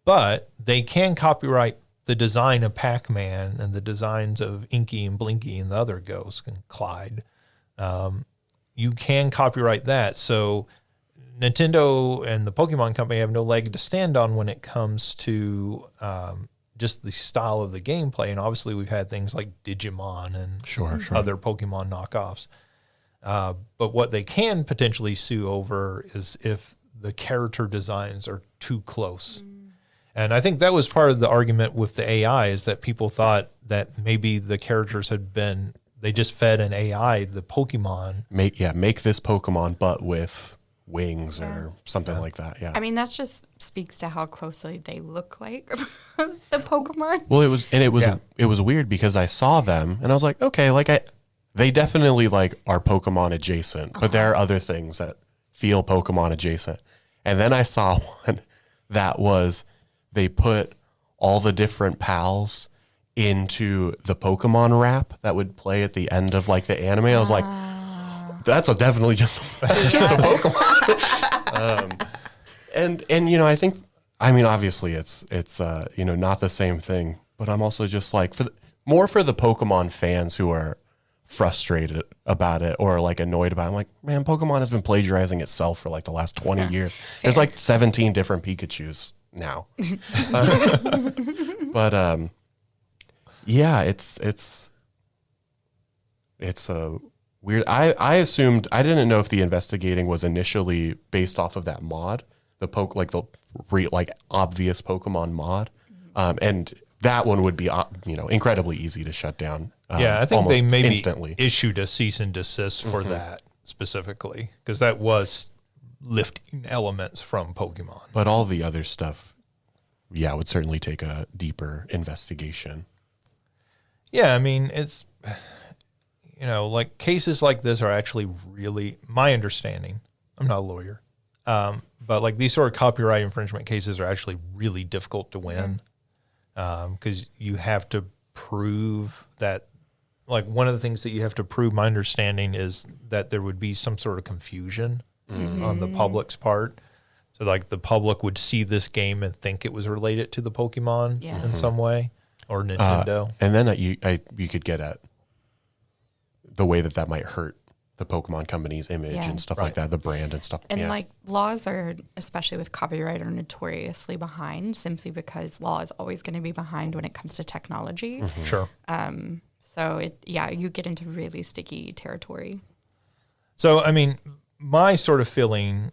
But they can copyright the design of Pac-Man and the designs of Inky and Blinky and the other ghosts and Clyde. You can copyright that. So Nintendo and the Pokemon Company have no leg to stand on when it comes to just the style of the gameplay. And obviously we've had things like Digimon and other Pokemon knockoffs. But what they can potentially sue over is if the character designs are too close. And I think that was part of the argument with the AI, is that people thought that maybe the characters they just fed an AI the Pokemon. Make this Pokemon, but with wings or something like that. Yeah. I mean, that just speaks to how closely they look like the Pokemon. Well, it was weird because I saw them and I was like, okay, they definitely like are Pokemon adjacent, but there are other things that feel Pokemon adjacent. And then I saw one that was, they put all the different pals into the Pokemon rap that would play at the end of like the anime. I was like, that's definitely just a Pokemon. And I mean, obviously it's not the same thing, but I'm also just like more for the Pokemon fans who are frustrated about it or like annoyed about it. I'm like, man, Pokemon has been plagiarizing itself for like the last 20 years. There's like 17 different Pikachus now. But yeah, it's a weird. I assumed, I didn't know if the investigating was initially based off of that mod, the obvious Pokemon mod, and that one would be incredibly easy to shut down. Yeah, I think they maybe instantly issued a cease and desist for that specifically, because that was lifting elements from Pokemon. But all the other stuff, yeah, would certainly take a deeper investigation. Yeah, I mean, it's, like cases like this are actually really, my understanding, I'm not a lawyer, but like these sort of copyright infringement cases are actually really difficult to win, because you have to prove that, like one of the things that you have to prove, my understanding is that there would be some sort of confusion on the public's part. So like the public would see this game and think it was related to the Pokemon in some way, or Nintendo. And then you could get at the way that might hurt the Pokemon company's image and stuff like that, the brand and stuff. And like laws are, especially with copyright, are notoriously behind simply because law is always going to be behind when it comes to technology. Sure. So you get into really sticky territory. So, I mean, my sort of feeling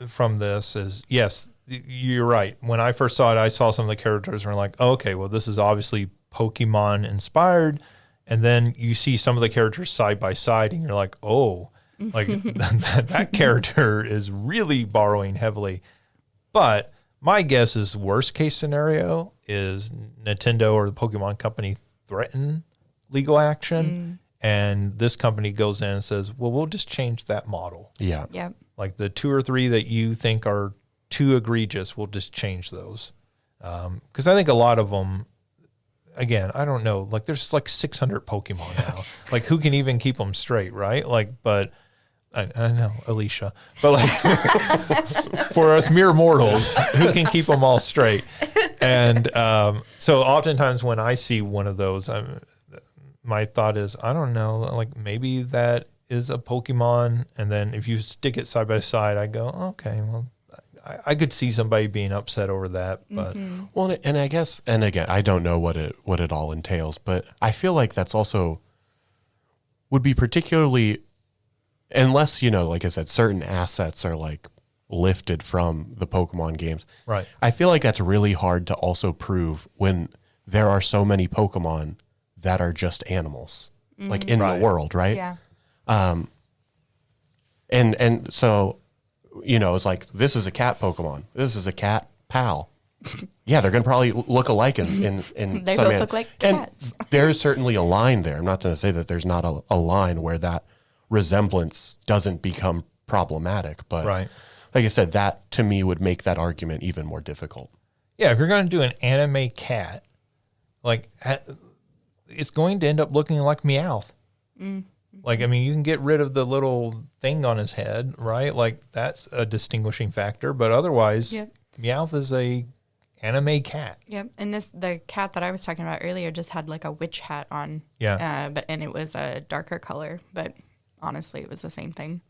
from this is, yes, you're right. When I first saw it, I saw some of the characters and were like, oh, okay, well, this is obviously Pokemon inspired. And then you see some of the characters side by side and you're like, oh, like that character is really borrowing heavily. But my guess is worst case scenario is Nintendo or the Pokemon company threaten legal action. And this company goes in and says, well, we'll just change that model. Yeah. Yep. Like the 2 or 3 that you think are too egregious, we'll just change those. Because I think a lot of them, again, I don't know, like there's like 600 Pokemon now. Like who can even keep them straight, right? Like, but I know, Alicia. But like for us mere mortals, who can keep them all straight? And so oftentimes when I see one of those, my thought is, I don't know, like maybe that is a Pokemon. And then if you stick it side by side, I go, okay, well, I could see somebody being upset over that. But well, and I guess, and again, I don't know what it all entails, but I feel like that's also would be particularly, unless, like I said, certain assets are like lifted from the Pokemon games. Right. I feel like that's really hard to also prove when there are so many Pokemon that are just animals, like in the world, right? Yeah. And so, it's like, this is a cat Pokemon. This is a cat pal. Yeah, they're going to probably look alike in They some both look like cats. And there's certainly a line there. I'm not going to say that there's not a line where that resemblance doesn't become problematic. But like I said, that to me would make that argument even more difficult. Yeah, if you're going to do an anime cat, like it's going to end up looking like Meowth. Like, I mean, you can get rid of the little thing on his head, right? Like that's a distinguishing factor, but otherwise, Meowth is a anime cat. Yep. And the cat that I was talking about earlier just had like a witch hat on. Yeah. And it was a darker color, but honestly, it was the same thing.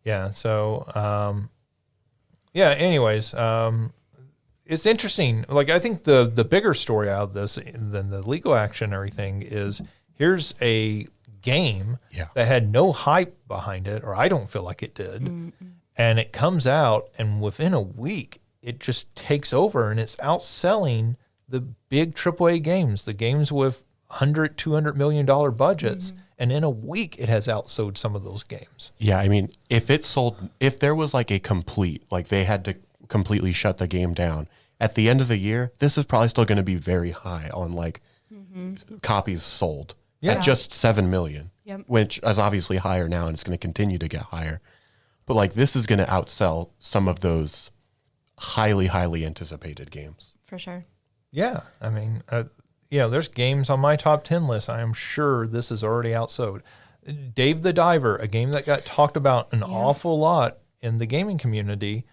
Yeah. So, anyways, it's interesting. Like, I think the bigger story out of this than the legal action and everything is here's a game that had no hype behind it, or I don't feel like it did. And it comes out, and within a week, it just takes over, and it's outselling the big AAA games, the games with $200 million budgets, and in a week it has outsold some of those games. Yeah, I mean, if there was like a complete, like they had to completely shut the game down at the end of the year, this is probably still going to be very high on like copies sold at just 7 million, which is obviously higher now, and it's going to continue to get higher. But like this is going to outsell some of those highly, highly anticipated games. For sure. Yeah, I mean, there's games on my top 10 list. I am sure this is already outsold. Dave the Diver, a game that got talked about an awful lot in the gaming community.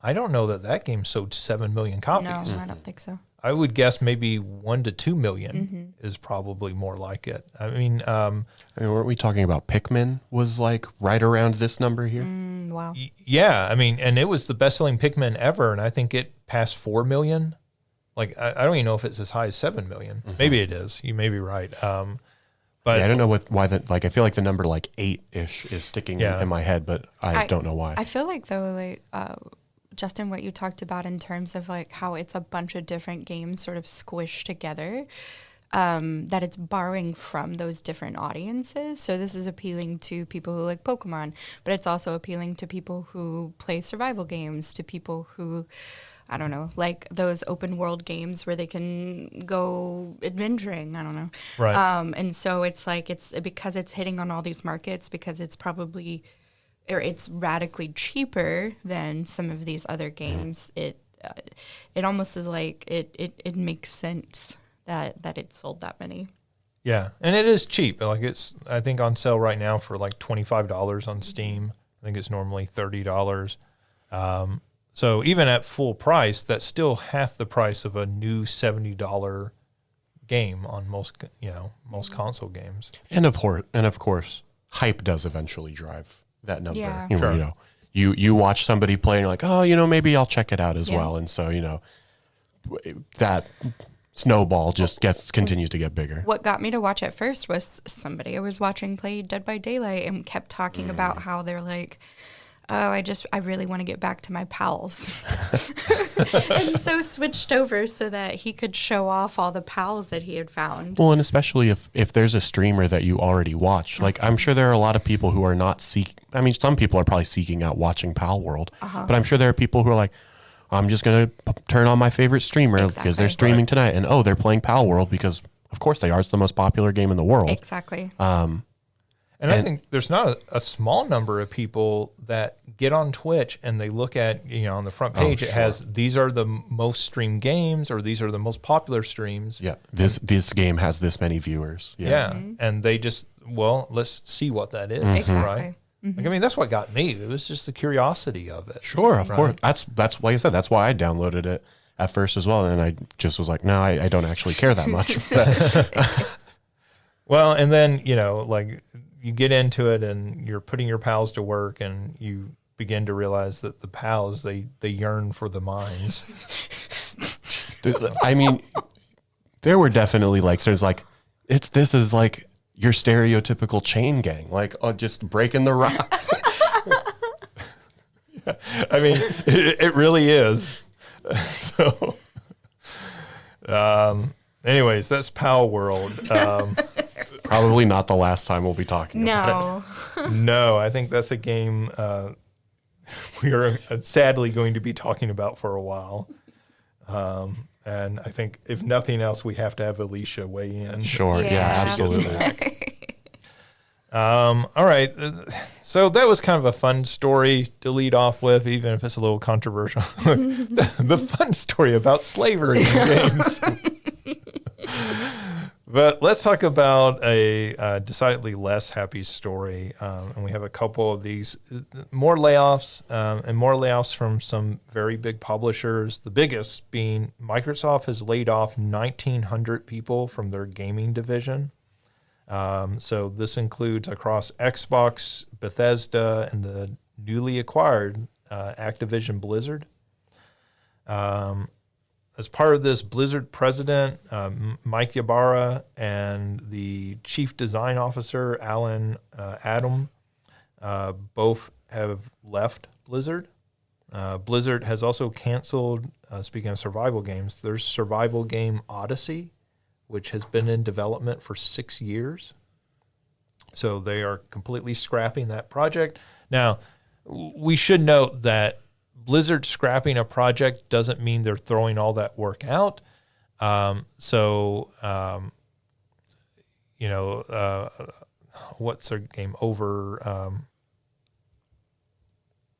I don't know that game sold 7 million copies. No, I don't think so. I would guess maybe 1 to 2 million is probably more like it. I mean, weren't we talking about Pikmin was like right around this number here? Wow. Yeah, I mean, and it was the best-selling Pikmin ever, and I think it passed 4 million. Like, I don't even know if it's as high as 7 million. Maybe it is. You may be right. But yeah, I don't know why that. Like, I feel like the number like 8-ish is sticking in my head, but I don't know why. I feel like though, like Justin, what you talked about in terms of like how it's a bunch of different games sort of squished together, that it's borrowing from those different audiences. So this is appealing to people who like Pokemon, but it's also appealing to people who play survival games, to people who, I don't know, like those open world games where they can go adventuring. I don't know. Right. And so it's like, it's because it's hitting on all these markets, because it's probably, or it's radically cheaper than some of these other games. It almost is like it makes sense that it sold that many. Yeah, and it is cheap. Like it's, I think, on sale right now for like $25 on Steam. I think it's normally $30. So even at full price, that's still half the price of a new $70 game on most console games. And of course, hype does eventually drive that number. Yeah. Sure. You watch somebody play and you're like, oh, maybe I'll check it out as well. And so, that snowball just continues to get bigger. What got me to watch it first was somebody I was watching play Dead by Daylight and kept talking about how they're like, oh, I really want to get back to my pals. And so switched over so that he could show off all the pals that he had found. Well, and especially if there's a streamer that you already watch. Like, I'm sure there are a lot of people who are not some people are probably seeking out watching Palworld. But I'm sure there are people who are like, I'm just going to turn on my favorite streamer because they're streaming tonight. And, they're playing Palworld because, of course, they are. It's the most popular game in the world. Exactly. And I think there's not a small number of people that get on Twitch and they look at, on the front page, it has, these are the most streamed games, or these are the most popular streams. Yeah. This game has this many viewers. Yeah. And they just, let's see what that is. Exactly. Right? Like, I mean, that's what got me. It was just the curiosity of it. Sure. Of course. That's like I said, that's why I downloaded it at first as well. And I just was like, no, I don't actually care that much. Well, and then, like, you get into it and you're putting your pals to work and you begin to realize that the pals, they yearn for the mines. I mean, there were definitely this is like your stereotypical chain gang, like just breaking the rocks. Yeah, I mean, it really is. So, anyways, that's Palworld. Probably not the last time we'll be talking about No. No, I think that's a game we are sadly going to be talking about for a while. And I think, if nothing else, we have to have Alicia weigh in. Sure. Yeah, absolutely. All right. So that was kind of a fun story to lead off with, even if it's a little controversial. The fun story about slavery in games. But let's talk about a decidedly less happy story. And we have a couple of these, more layoffs, and more layoffs from some very big publishers. The biggest being Microsoft has laid off 1,900 people from their gaming division. So this includes across Xbox, Bethesda, and the newly acquired Activision Blizzard. As part of this, Blizzard president, Mike Ybarra, and the chief design officer, Alan Adam, both have left Blizzard. Blizzard has also canceled, speaking of survival games, their survival game Odyssey, which has been in development for 6 years. So they are completely scrapping that project. Now, we should note that Blizzard scrapping a project doesn't mean they're throwing all that work out. What's their game?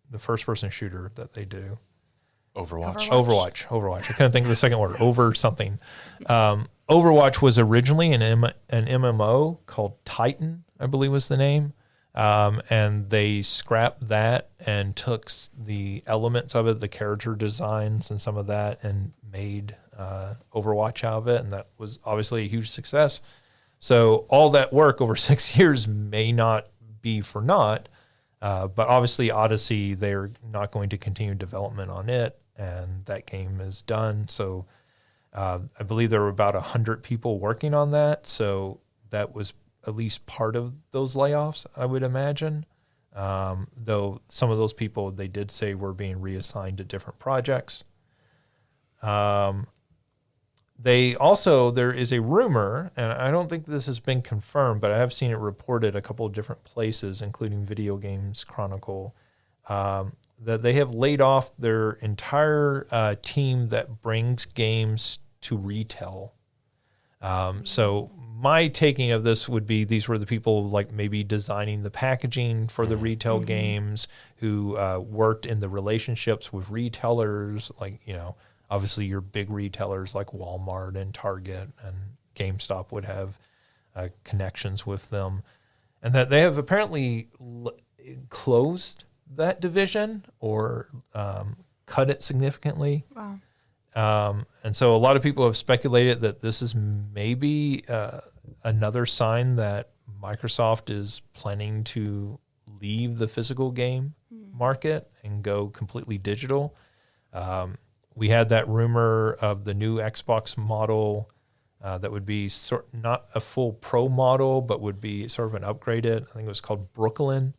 The first-person shooter that they do. Overwatch. I couldn't think of the second word. Over something. Overwatch was originally an MMO called Titan, I believe was the name. And they scrapped that and took the elements of it, the character designs and some of that, and made Overwatch out of it. And that was obviously a huge success. So all that work over 6 years may not be for naught. But obviously Odyssey, they're not going to continue development on it. And that game is done. So I believe there were about 100 people working on that. So that was at least part of those layoffs, I would imagine. Though some of those people, they did say, were being reassigned to different projects. There is a rumor, and I don't think this has been confirmed, but I have seen it reported a couple of different places, including Video Games Chronicle, that they have laid off their entire team that brings games to retail. So my taking of this would be these were the people like maybe designing the packaging for the retail games, who worked in the relationships with retailers, like, obviously your big retailers like Walmart and Target and GameStop would have connections with them, and that they have apparently closed that division or cut it significantly. Wow. And so a lot of people have speculated that this is maybe another sign that Microsoft is planning to leave the physical game market and go completely digital. We had that rumor of the new Xbox model that would be not a full Pro model, but would be sort of an upgraded. I think it was called Brooklyn.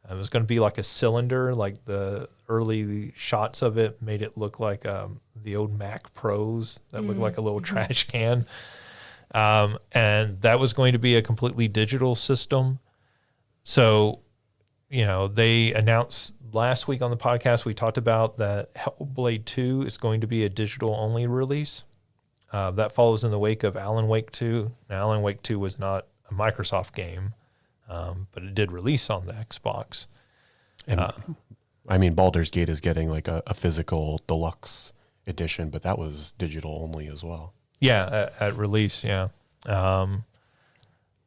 It was going to be like a cylinder, like the early shots of it made it look like the old Mac Pros that looked like a little trash can. And that was going to be a completely digital system. So, they announced last week on the podcast, we talked about that Hellblade 2 is going to be a digital-only release. That follows in the wake of Alan Wake 2. Now, Alan Wake 2 was not a Microsoft game, but it did release on the Xbox. And Baldur's Gate is getting like a physical deluxe edition, but that was digital only as well. Yeah, at release, yeah.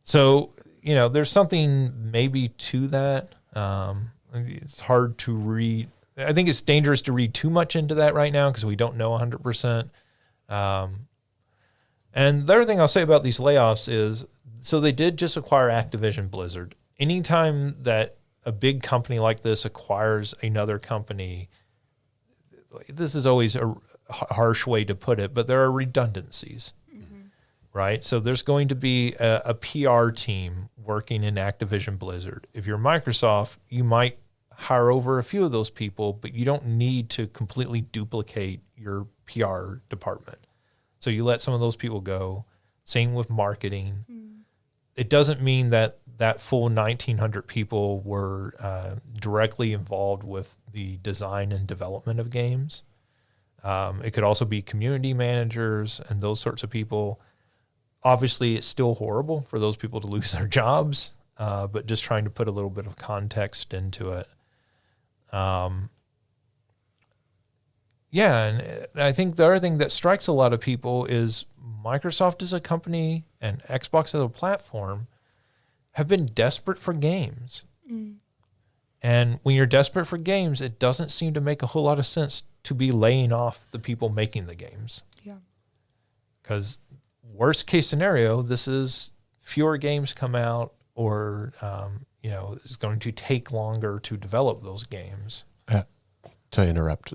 So, there's something maybe to that. It's hard to read. I think it's dangerous to read too much into that right now because we don't know 100%. And the other thing I'll say about these layoffs is, so they did just acquire Activision Blizzard. Anytime that a big company like this acquires another company, this is always a harsh way to put it, but there are redundancies, right? So there's going to be a PR team working in Activision Blizzard. If you're Microsoft, you might hire over a few of those people, but you don't need to completely duplicate your PR department. So you let some of those people go. Same with marketing. It doesn't mean that full 1,900 people were directly involved with the design and development of games. It could also be community managers and those sorts of people. Obviously, it's still horrible for those people to lose their jobs, but just trying to put a little bit of context into it. And I think the other thing that strikes a lot of people is Microsoft as a company and Xbox as a platform have been desperate for games. And when you're desperate for games, it doesn't seem to make a whole lot of sense to be laying off the people making the games. Yeah. Because worst case scenario, this is fewer games come out or, it's going to take longer to develop those games. To interrupt,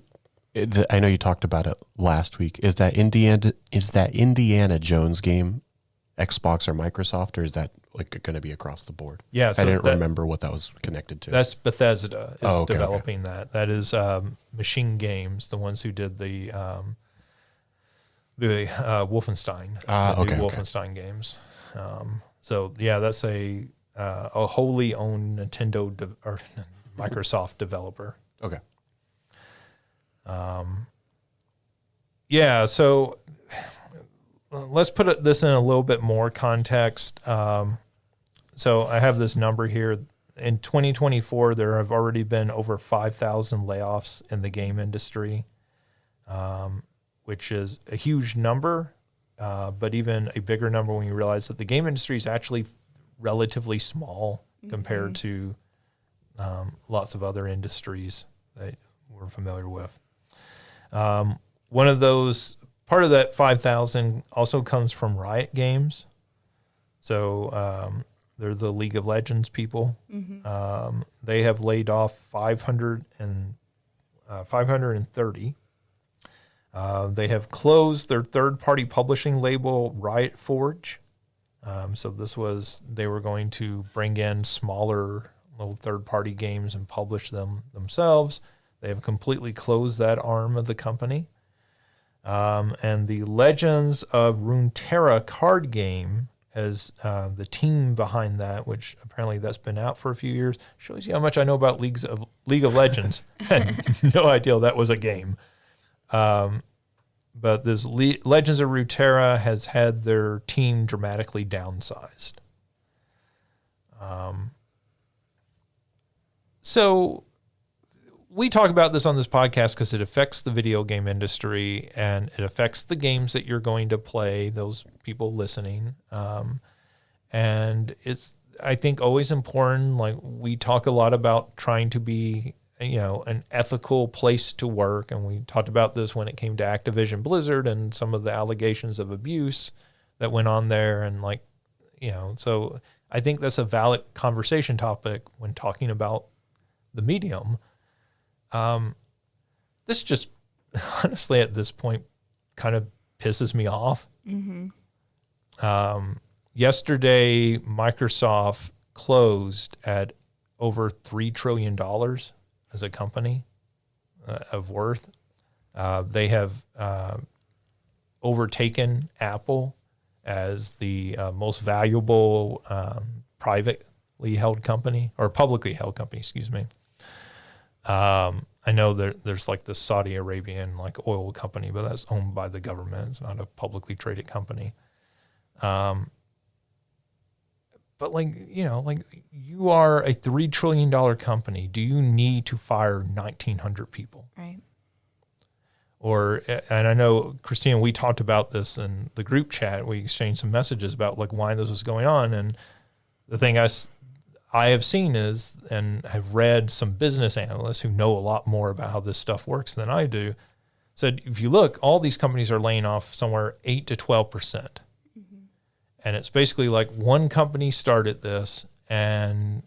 I know you talked about it last week. Is that Indiana Jones game Xbox or Microsoft, or is that like going to be across the board? Yeah, so I didn't remember what that was connected to. That's Bethesda is developing that. That is Machine Games, the ones who did the the Wolfenstein, the new Wolfenstein games. So yeah, that's a wholly owned Nintendo or Microsoft developer. Okay. Yeah, so let's put this in a little bit more context. So I have this number here. In 2024, there have already been over 5,000 layoffs in the game industry, which is a huge number, but even a bigger number when you realize that the game industry is actually relatively small compared to lots of other industries that we're familiar with. One of those, part of that 5,000 also comes from Riot Games. So they're the League of Legends people. They have laid off 530. They have closed their third-party publishing label, Riot Forge. So they were going to bring in smaller little third-party games and publish them themselves. They have completely closed that arm of the company. And the Legends of Runeterra card game has the team behind that, which apparently that's been out for a few years. Shows you how much I know about League of Legends. Had no idea that was a game. But this Legends of Runeterra has had their team dramatically downsized. So we talk about this on this podcast because it affects the video game industry and it affects the games that you're going to play, those people listening. And it's, I think, always important. Like, we talk a lot about trying to be, an ethical place to work. And we talked about this when it came to Activision Blizzard and some of the allegations of abuse that went on there. And so I think that's a valid conversation topic when talking about the medium. This just honestly at this point kind of pisses me off. Yesterday, Microsoft closed at over $3 trillion as a company of worth. They have overtaken Apple as the most valuable privately held company, or publicly held company, excuse me. I know there's like the Saudi Arabian oil company, but that's owned by the government. It's not a publicly traded company. But you are a $3 trillion company. Do you need to fire 1,900 people? Right. And I know, Christina, we talked about this in the group chat. We exchanged some messages about why this was going on. And the thing I have seen is, and have read some business analysts who know a lot more about how this stuff works than I do, said, if you look, all these companies are laying off somewhere 8 to 12%. And it's basically like one company started this and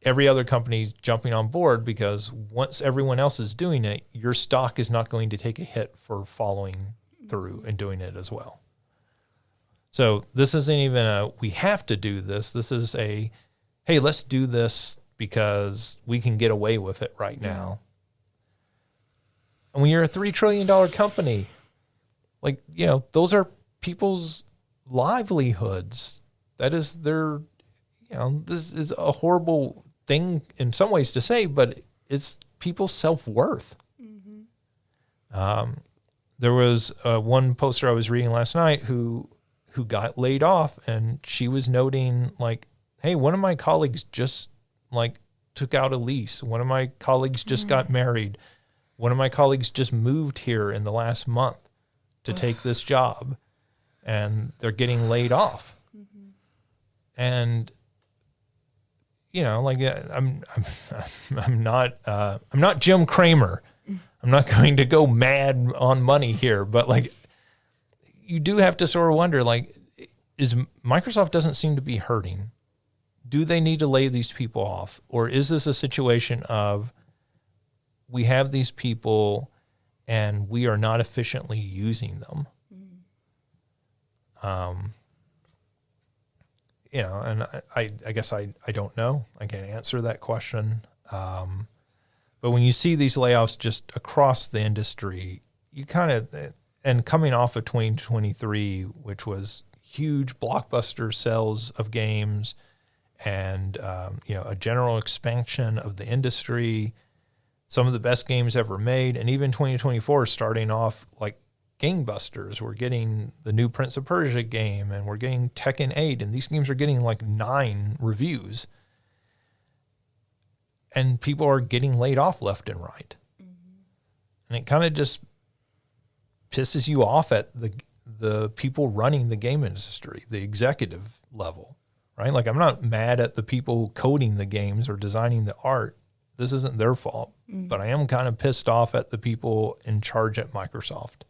every other company jumping on board, because once everyone else is doing it, your stock is not going to take a hit for following through and doing it as well. So this isn't even we have to do this. This is hey, let's do this because we can get away with it right now. And when you're a $3 trillion company, those are people's livelihoods. That is their, this is a horrible thing in some ways to say, but it's people's self-worth. There was one poster I was reading last night who got laid off, and she was noting hey, one of my colleagues just took out a lease. One of my colleagues just got married. One of my colleagues just moved here in the last month to take this job, and they're getting laid off. And I'm not Jim Cramer. I'm not going to go mad on money here, but you do have to sort of wonder, is Microsoft doesn't seem to be hurting. Do they need to lay these people off? Or is this a situation of we have these people and we are not efficiently using them? And I guess I don't know. I can't answer that question. But when you see these layoffs just across the industry, you kind of, and coming off of 2023, which was huge blockbuster sales of games and, a general expansion of the industry, some of the best games ever made. And even 2024 starting off like gangbusters. We're getting the new Prince of Persia game, and we're getting Tekken 8, and these games are getting like 9 reviews. And people are getting laid off left and right. Mm-hmm. And it kind of just pisses you off at the people running the game industry, the executive level, right? Like, I'm not mad at the people coding the games or designing the art. This isn't their fault. Mm-hmm. But I am kind of pissed off at the people in charge at Microsoft.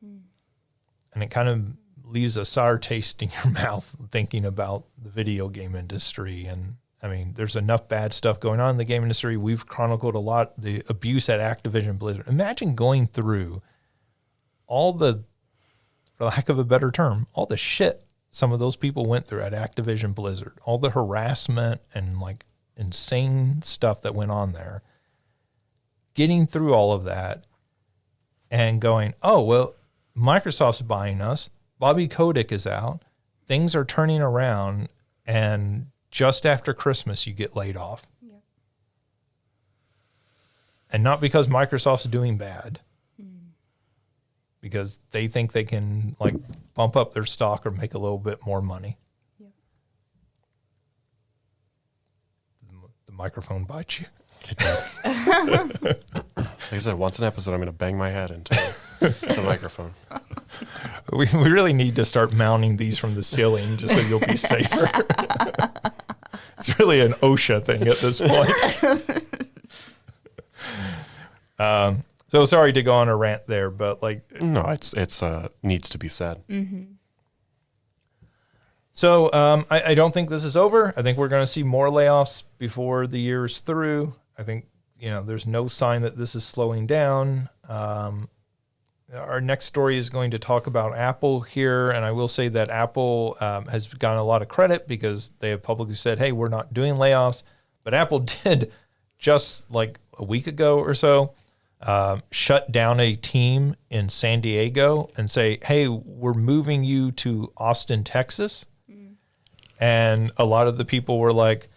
Mm. And it kind of leaves a sour taste in your mouth thinking about the video game industry. And I mean, there's enough bad stuff going on in the game industry. We've chronicled a lot, the abuse at Activision Blizzard. Imagine going through all the, for lack of a better term, all the shit some of those people went through at Activision Blizzard, all the harassment and like insane stuff that went on there. Getting through all of that and going, oh, well, Microsoft's buying us. Bobby Kotick is out. Things are turning around, and just after Christmas, you get laid off. Yep. And not because Microsoft's doing bad, because they think they can like bump up their stock or make a little bit more money. Yep. The microphone bites you. Like I said, once an episode, I'm going to bang my head into the microphone. We really need to start mounting these from the ceiling just so you'll be safer. It's really an OSHA thing at this point. So sorry to go on a rant there, but like... No, it's needs to be said. Mm-hmm. So I don't think this is over. I think we're going to see more layoffs before the year's through. I think, there's no sign that this is slowing down. Our next story is going to talk about Apple here, and I will say that Apple has gotten a lot of credit because they have publicly said, hey, we're not doing layoffs. But Apple did just like a week ago or so shut down a team in San Diego and say, hey, we're moving you to Austin, Texas. Mm. And a lot of the people were like,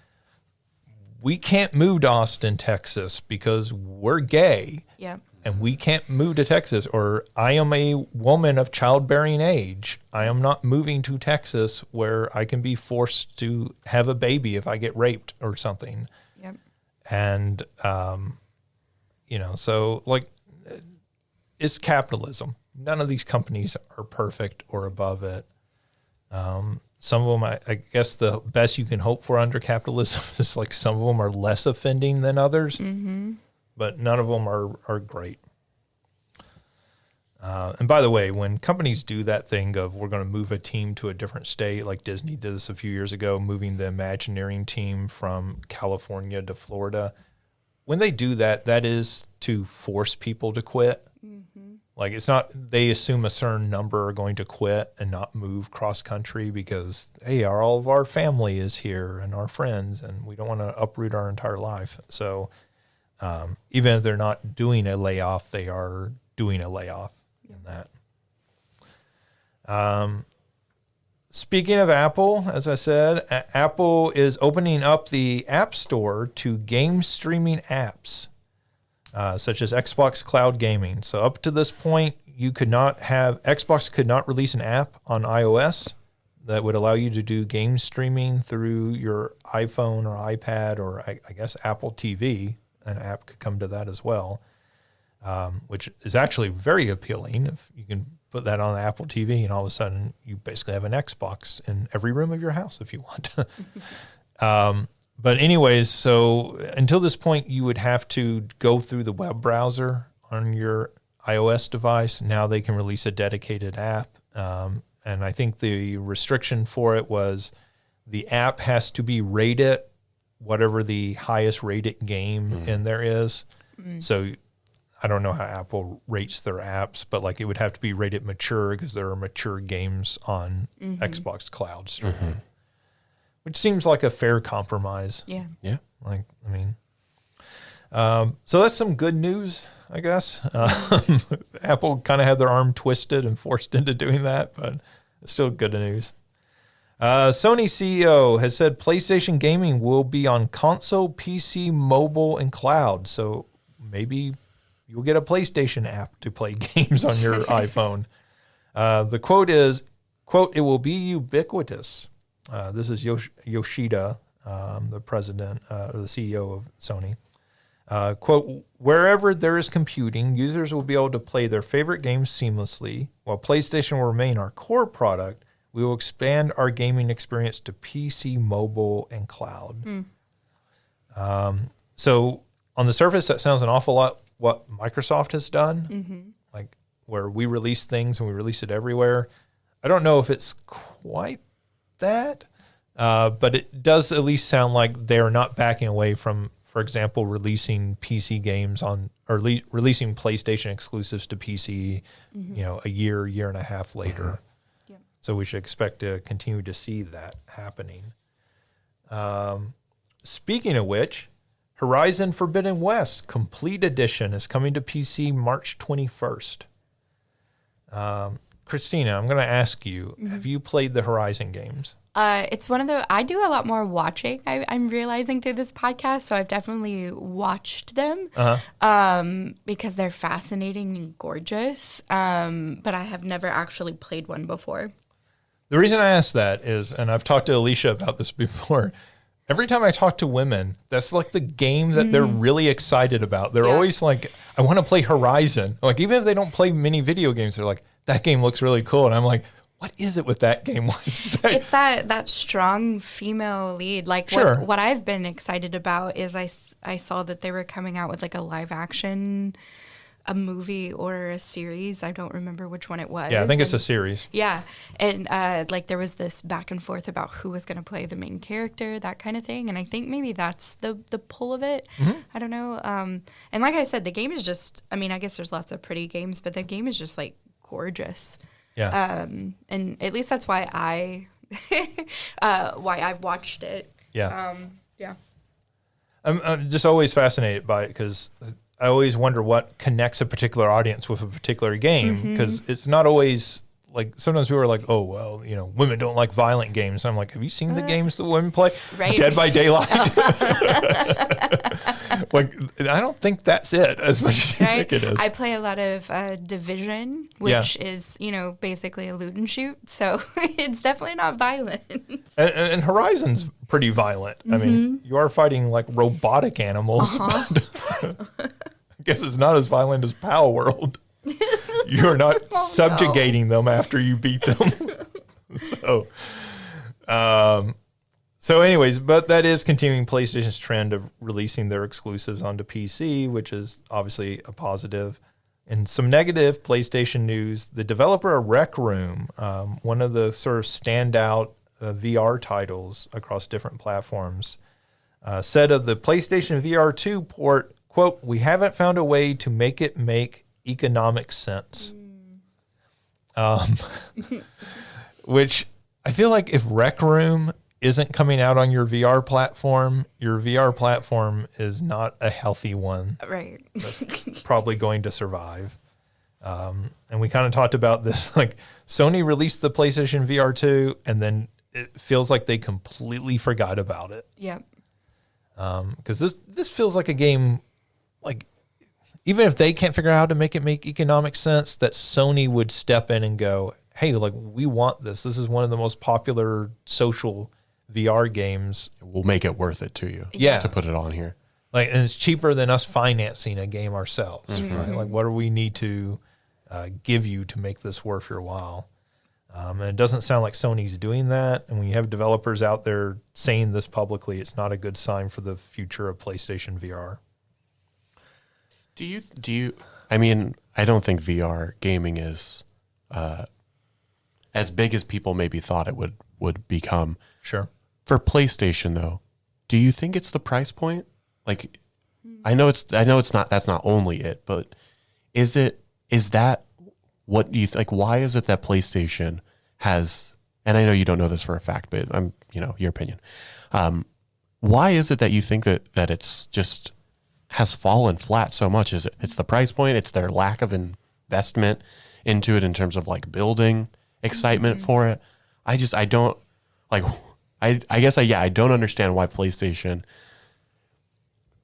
we can't move to Austin, Texas because we're gay. Yep. And we can't move to Texas, or I am a woman of childbearing age. I am not moving to Texas where I can be forced to have a baby if I get raped or something. Yep. And, so like it's capitalism. None of these companies are perfect or above it. Some of them, I guess the best you can hope for under capitalism is like some of them are less offending than others. Mm-hmm. But none of them are great. And by the way, when companies do that thing of we're going to move a team to a different state, like Disney did this a few years ago, moving the Imagineering team from California to Florida, when they do that, that is to force people to quit. Mm-hmm. Like it's not, they assume a certain number are going to quit and not move cross country because, hey, all of our family is here and our friends, and we don't want to uproot our entire life. So, even if they're not doing a layoff, they are doing a layoff in that. Speaking of Apple, as I said, Apple is opening up the App Store to game streaming apps, such as Xbox Cloud Gaming. So up to this point, Xbox could not release an app on iOS that would allow you to do game streaming through your iPhone or iPad or I guess Apple TV. An app could come to that as well, which is actually very appealing. If you can put that on Apple TV and all of a sudden you basically have an Xbox in every room of your house if you want. But anyways, so until this point, you would have to go through the web browser on your iOS device. Now they can release a dedicated app. And I think the restriction for it was the app has to be rated whatever the highest rated game in there is. Mm. So I don't know how Apple rates their apps, but like it would have to be rated mature because there are mature games on Xbox Cloud streaming, which seems like a fair compromise. Yeah. Yeah. Like, I mean, So that's some good news, I guess. Apple kind of had their arm twisted and forced into doing that, but it's still good news. Sony CEO has said PlayStation gaming will be on console, PC, mobile, and cloud. So maybe you'll get a PlayStation app to play games on your iPhone. The quote is, quote, "It will be ubiquitous." This is Yoshida, the president, or the CEO of Sony. Quote, "Wherever there is computing, users will be able to play their favorite games seamlessly. While PlayStation will remain our core product, we will expand our gaming experience to PC, mobile, and cloud." So on the surface, that sounds an awful lot what Microsoft has done, like where we release things and we release it everywhere. I don't know if it's quite that, but it does at least sound like they're not backing away from, for example, releasing PC games on, or releasing PlayStation exclusives to PC, a year and a half later. Yeah. So we should expect to continue to see that happening. Speaking of which, Horizon Forbidden West Complete Edition is coming to PC March 21st. Christina, I'm going to ask you, have you played the Horizon games? It's one of the, I do a lot more watching, I'm realizing through this podcast, so I've definitely watched them because they're fascinating and gorgeous, but I have never actually played one before. The reason I ask that is, and I've talked to Alicia about this before, every time I talk to women, that's like the game that they're really excited about. They're always like, I want to play Horizon. Like, even if they don't play many video games, they're like, that game looks really cool. And I'm like, what is it with that game? It's that strong female lead. Like, what I've been excited about is I saw that they were coming out with like a live action, a movie or a series. I don't remember which one it was. Yeah, I think it's a series. Yeah. And like there was this back and forth about who was going to play the main character, that kind of thing. And I think maybe that's the pull of it. I don't know. And like I said, the game is just, I mean, I guess there's lots of pretty games, but the game is just like gorgeous. Yeah. And at least that's why I've watched it. Yeah. Yeah. I'm just always fascinated by it because I always wonder what connects a particular audience with a particular game, because it's not always like, sometimes people are like, oh, well, women don't like violent games. I'm like, have you seen the games that women play? Right. Dead by Daylight. Like, I don't think that's it as much as you think it is. I play a lot of Division, which is, basically a loot and shoot. So it's definitely not violent. And Horizon's pretty violent. I mean, you are fighting like robotic animals. But I guess it's not as violent as Palworld. You're not subjugating them after you beat them. So anyways, but that is continuing PlayStation's trend of releasing their exclusives onto PC, which is obviously a positive. And some negative PlayStation news: the developer of Rec Room, one of the sort of standout VR titles across different platforms, said of the PlayStation VR 2 port, quote, "We haven't found a way to make it make economic sense." Which I feel like if Rec Room isn't coming out on your VR platform is not a healthy one. Right. That's probably going to survive. And we kind of talked about this, like Sony released the PlayStation VR 2 and then it feels like they completely forgot about it. Yep. Because this feels like a game, like, even if they can't figure out how to make it make economic sense, that Sony would step in and go, hey, like, we want this. This is one of the most popular social VR games. We'll make it worth it to you. Yeah. To put it on here. Like, and it's cheaper than us financing a game ourselves, right? Like, what do we need to give you to make this worth your while? And it doesn't sound like Sony's doing that. And when you have developers out there saying this publicly, it's not a good sign for the future of PlayStation VR. Do you, I mean, I don't think VR gaming is as big as people maybe thought it would become. Sure. For PlayStation though, do you think it's the price point? Like, I know it's not, that's not only it, but is that what you like? Why is it that PlayStation has, and I know you don't know this for a fact, but your opinion. Why is it that you think that it's just has fallen flat so much. It's the price point, it's their lack of investment into it in terms of like building excitement for it. I don't like, I guess I don't understand why PlayStation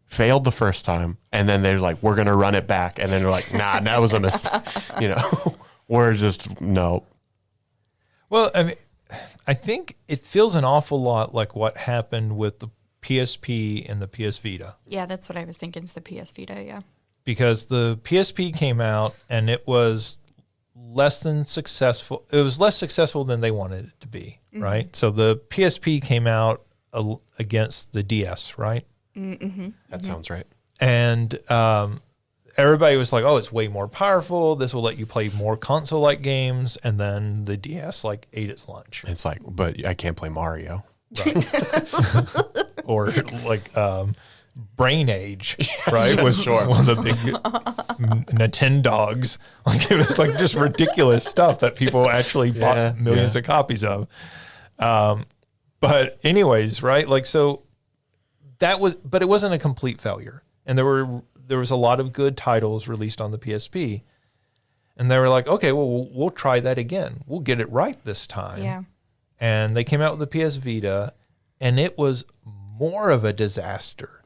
failed the first time and then they're like, we're going to run it back. And then they're like, nah, that was a mistake. We're just, no. Well, I mean, I think it feels an awful lot like what happened with the PSP and the PS Vita. Yeah, that's what I was thinking. It's the PS Vita, yeah. Because the PSP came out and it was less than successful. It was less successful than they wanted it to be, right? So the PSP came out against the DS, right? That sounds right. And everybody was like, oh, it's way more powerful. This will let you play more console-like games. And then the DS ate its lunch. It's like, but I can't play Mario. Right. Or Brain Age, right? Was one of the big Nintendogs. It was just ridiculous stuff that people actually bought millions of copies of. But anyways, right? So that was, but it wasn't a complete failure. And there was a lot of good titles released on the PSP. And they were like, okay, well, we'll try that again. We'll get it right this time. Yeah. And they came out with the PS Vita, and it was more of a disaster.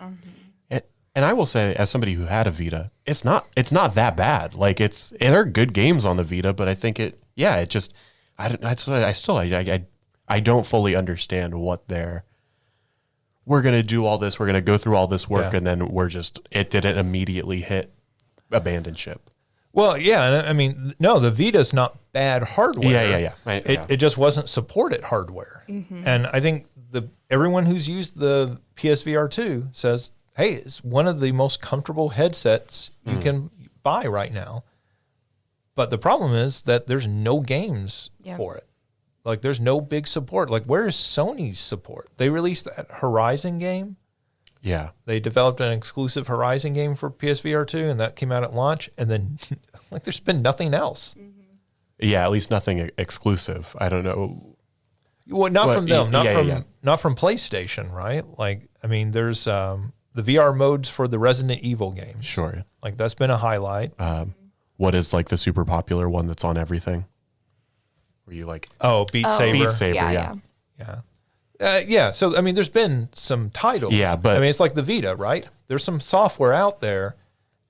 And I will say, as somebody who had a Vita, it's not that bad. There are good games on the Vita, but I think I don't fully understand what we're going to do all this, we're going to go through all this work, and then it didn't immediately hit abandon ship. Well, yeah, and I mean, no, the Vita's not bad hardware. Yeah. It just wasn't supported hardware. And I think everyone who's used the PSVR 2 says, hey, it's one of the most comfortable headsets you can buy right now. But the problem is that there's no games for it. There's no big support. Where is Sony's support? They released that Horizon game. Yeah. They developed an exclusive Horizon game for PSVR 2, and that came out at launch. And then, there's been nothing else. Yeah, at least nothing exclusive. I don't know. Well, not from them. Not from PlayStation, right? I mean, there's the VR modes for the Resident Evil games. Sure. That's been a highlight. What is the super popular one that's on everything? Where you Beat Saber. Beat Saber, yeah. So, I mean, there's been some titles. Yeah, but... I mean, it's like the Vita, right? There's some software out there,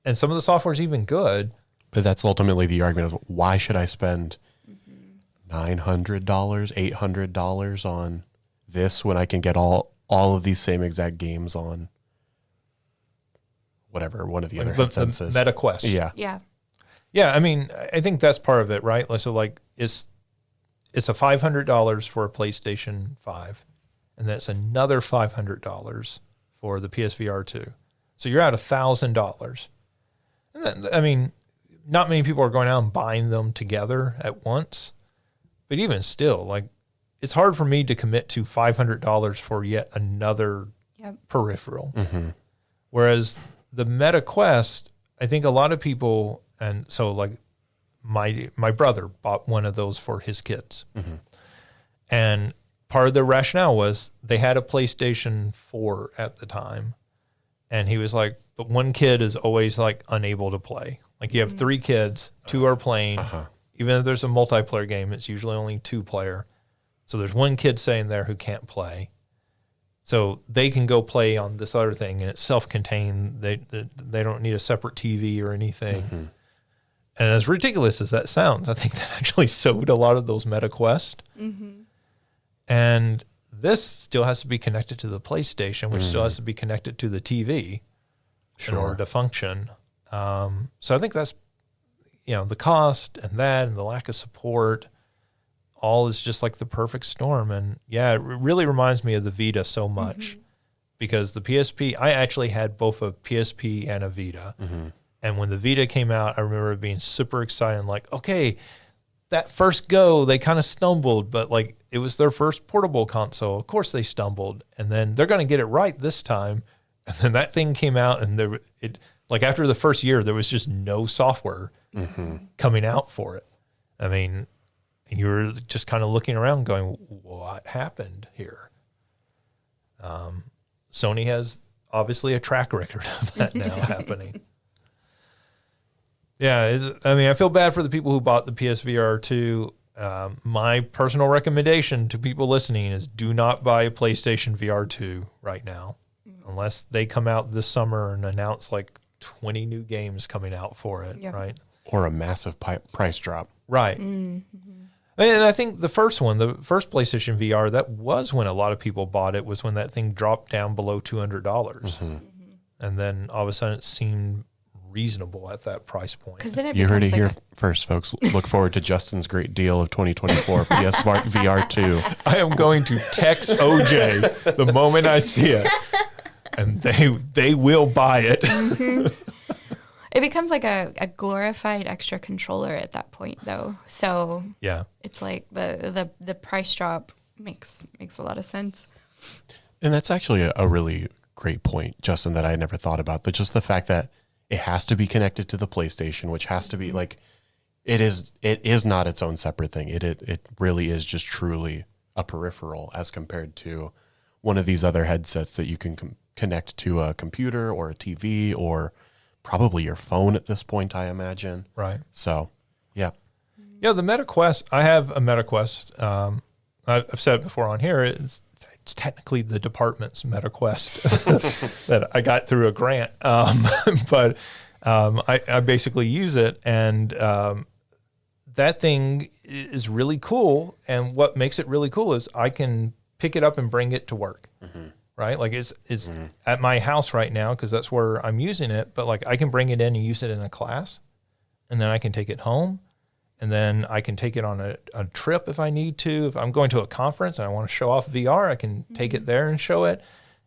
and some of the software is even good. But that's ultimately the argument of why should I spend $900, $800 on this when I can get all of these same exact games on whatever one of the other headsets is. Meta Quest. Yeah. Yeah, I mean, I think that's part of it, right? So, it's a $500 for a PlayStation 5, and then it's another $500 for the PSVR 2. So you're at $1,000. And then, I mean, not many people are going out and buying them together at once. But even still, it's hard for me to commit to $500 for yet another peripheral. Whereas the Meta Quest, I think a lot of people, and so my brother bought one of those for his kids. And part of the rationale was they had a PlayStation 4 at the time. And he was like, but one kid is always unable to play. You have 3 kids, 2 are playing. Even if there's a multiplayer game, it's usually only 2-player. So there's one kid sitting there who can't play. So they can go play on this other thing, and it's self-contained. They don't need a separate TV or anything. And as ridiculous as that sounds, I think that actually sold a lot of those Meta Quest. And this still has to be connected to the PlayStation, which still has to be connected to the TV in order to function. So I think that's, the cost and the lack of support, all is just the perfect storm. And it really reminds me of the Vita so much because the PSP, I actually had both a PSP and a Vita. And when the Vita came out, I remember being super excited and okay, that first go, they kind of stumbled, but it was their first portable console. Of course they stumbled, and then they're going to get it right this time. And then that thing came out, and after the first year, there was just no software coming out for it. I mean, and you were just kind of looking around going, what happened here? Sony has obviously a track record of that now happening. Yeah, I feel bad for the people who bought the PSVR 2. My personal recommendation to people listening is do not buy a PlayStation VR 2 right now, unless they come out this summer and announce like 20 new games coming out for it, right? Or a massive price drop. Right. Mm-hmm. And I think the first PlayStation VR, that was when a lot of people bought it, was when that thing dropped down below $200. Mm-hmm. And then all of a sudden it seemed reasonable at that price point. Then you heard it here first, folks. Look forward to Justin's great deal of 2024 PSVR 2. I am going to text OJ the moment I see it, and they will buy it. Mm-hmm. It becomes like a glorified extra controller at that point, though. So yeah, it's like the price drop makes a lot of sense. And that's actually a really great point, Justin, that I never thought about. But just the fact that it has to be connected to the PlayStation, which has to be like, it is not its own separate thing. It really is just truly a peripheral as compared to one of these other headsets that you can connect to a computer or a TV or probably your phone at this point, I imagine. Right. So, yeah. Yeah, the MetaQuest, I have a MetaQuest. I've said it before on here, it's technically the department's MetaQuest that I got through a grant. But I basically use it, and that thing is really cool. And what makes it really cool is I can pick it up and bring it to work. Mm-hmm. Right? Like it's at my house right now because that's where I'm using it. But like I can bring it in and use it in a class, and then I can take it home, and then I can take it on a trip if I need to. If I'm going to a conference and I want to show off VR, I can take it there and show it.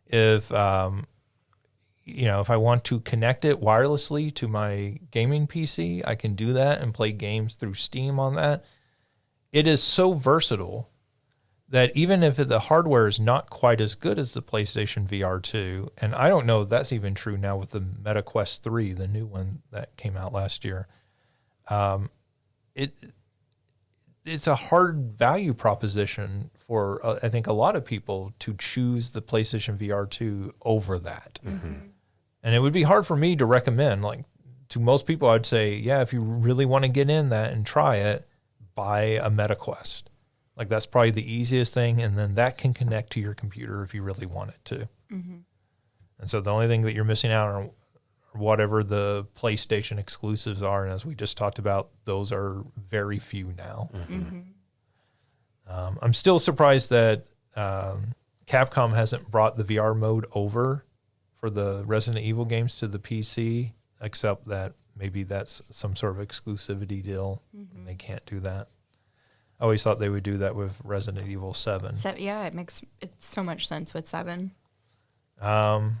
If if I want to connect it wirelessly to my gaming PC, I can do that and play games through Steam on that. It is so versatile that even if the hardware is not quite as good as the PlayStation VR 2, and I don't know if that's even true now with the MetaQuest 3, the new one that came out last year, it's a hard value proposition for, I think, a lot of people to choose the PlayStation VR 2 over that. Mm-hmm. And it would be hard for me to recommend. Like, to most people, I'd say, yeah, if you really want to get in that and try it, buy a MetaQuest. Like that's probably the easiest thing, and then that can connect to your computer if you really want it to. Mm-hmm. And so the only thing that you're missing out on are whatever the PlayStation exclusives are, and as we just talked about, those are very few now. Mm-hmm. I'm still surprised that Capcom hasn't brought the VR mode over for the Resident Evil games to the PC, except that maybe that's some sort of exclusivity deal, and they can't do that. I always thought they would do that with Resident Evil 7. Yeah, it makes so much sense with 7. Let's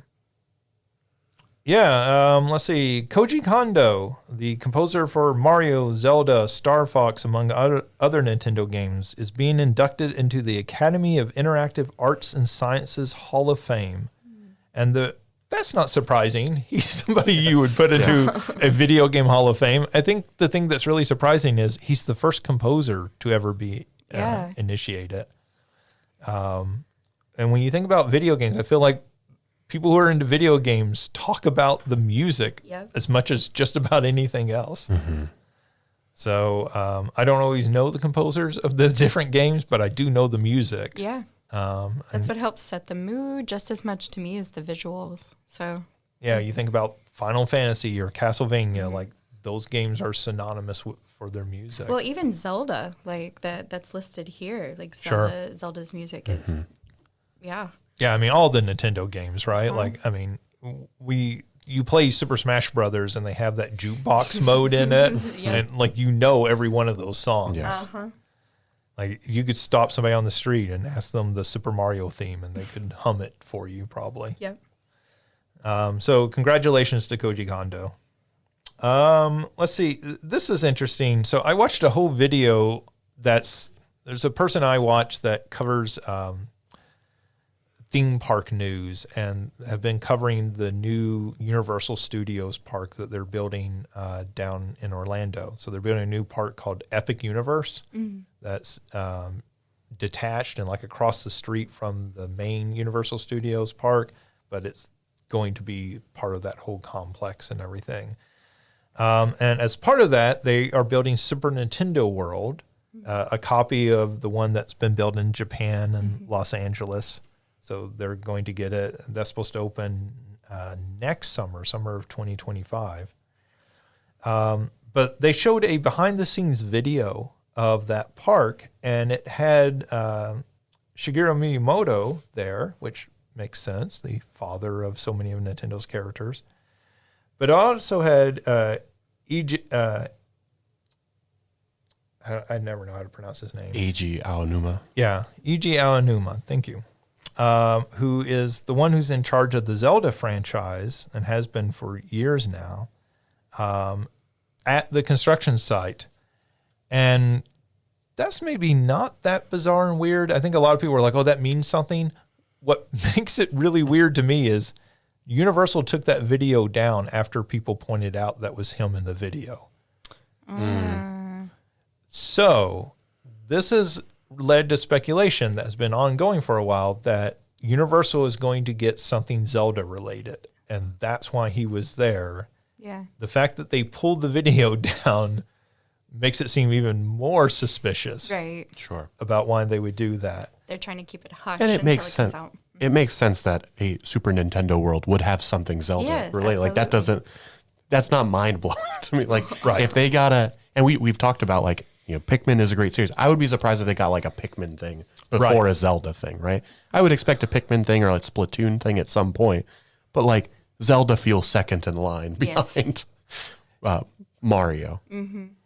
see. Koji Kondo, the composer for Mario, Zelda, Star Fox, among other Nintendo games, is being inducted into the Academy of Interactive Arts and Sciences Hall of Fame. And that's not surprising. He's somebody you would put into a video game Hall of Fame. I think the thing that's really surprising is he's the first composer to ever be initiated. And when you think about video games, I feel like people who are into video games talk about the music as much as just about anything else. Mm-hmm. So I don't always know the composers of the different games, but I do know the music. Yeah. That's what helps set the mood just as much to me as the visuals. So yeah, you think about Final Fantasy or Castlevania, like those games are synonymous for their music. Well, even Zelda, like that's listed here, like Zelda's music is, yeah. I mean, all the Nintendo games, right? Like, I mean, you play Super Smash Brothers and they have that jukebox mode in it, and like every one of those songs. Yes. Like you could stop somebody on the street and ask them the Super Mario theme and they could hum it for you probably. Yep. So congratulations to Koji Kondo. Let's see. This is interesting. So I watched a whole video there's a person I watch that covers theme park news and have been covering the new Universal Studios park that they're building down in Orlando. So they're building a new park called Epic Universe that's detached and like across the street from the main Universal Studios park, but it's going to be part of that whole complex and everything. And as part of that, they are building Super Nintendo World, a copy of the one that's been built in Japan and Los Angeles. So they're going to get it. That's supposed to open next summer of 2025. But they showed a behind-the-scenes video of that park, and it had Shigeru Miyamoto there, which makes sense, the father of so many of Nintendo's characters. But it also had I never know how to pronounce his name. Eiji Aonuma. Yeah, Eiji Aonuma, thank you. Who is the one who's in charge of the Zelda franchise and has been for years now, at the construction site. And that's maybe not that bizarre and weird. I think a lot of people are like, oh, that means something. What makes it really weird to me is Universal took that video down after people pointed out that was him in the video. So this has led to speculation that has been ongoing for a while that Universal is going to get something Zelda related. And that's why he was there. Yeah. The fact that they pulled the video down makes it seem even more suspicious Right. Sure. about why they would do that. They're trying to keep it hush And it until makes it sense. comes out. It makes sense that a Super Nintendo World would have something Zelda Yeah, related. Like that absolutely. that's not mind blowing to me. Like Right. if they got and we've talked about like, Pikmin is a great series. I would be surprised if they got like a Pikmin thing before Right. a Zelda thing, right? I would expect a Pikmin thing or like Splatoon thing at some point, but like Zelda feels second in line Yes. behind Mario.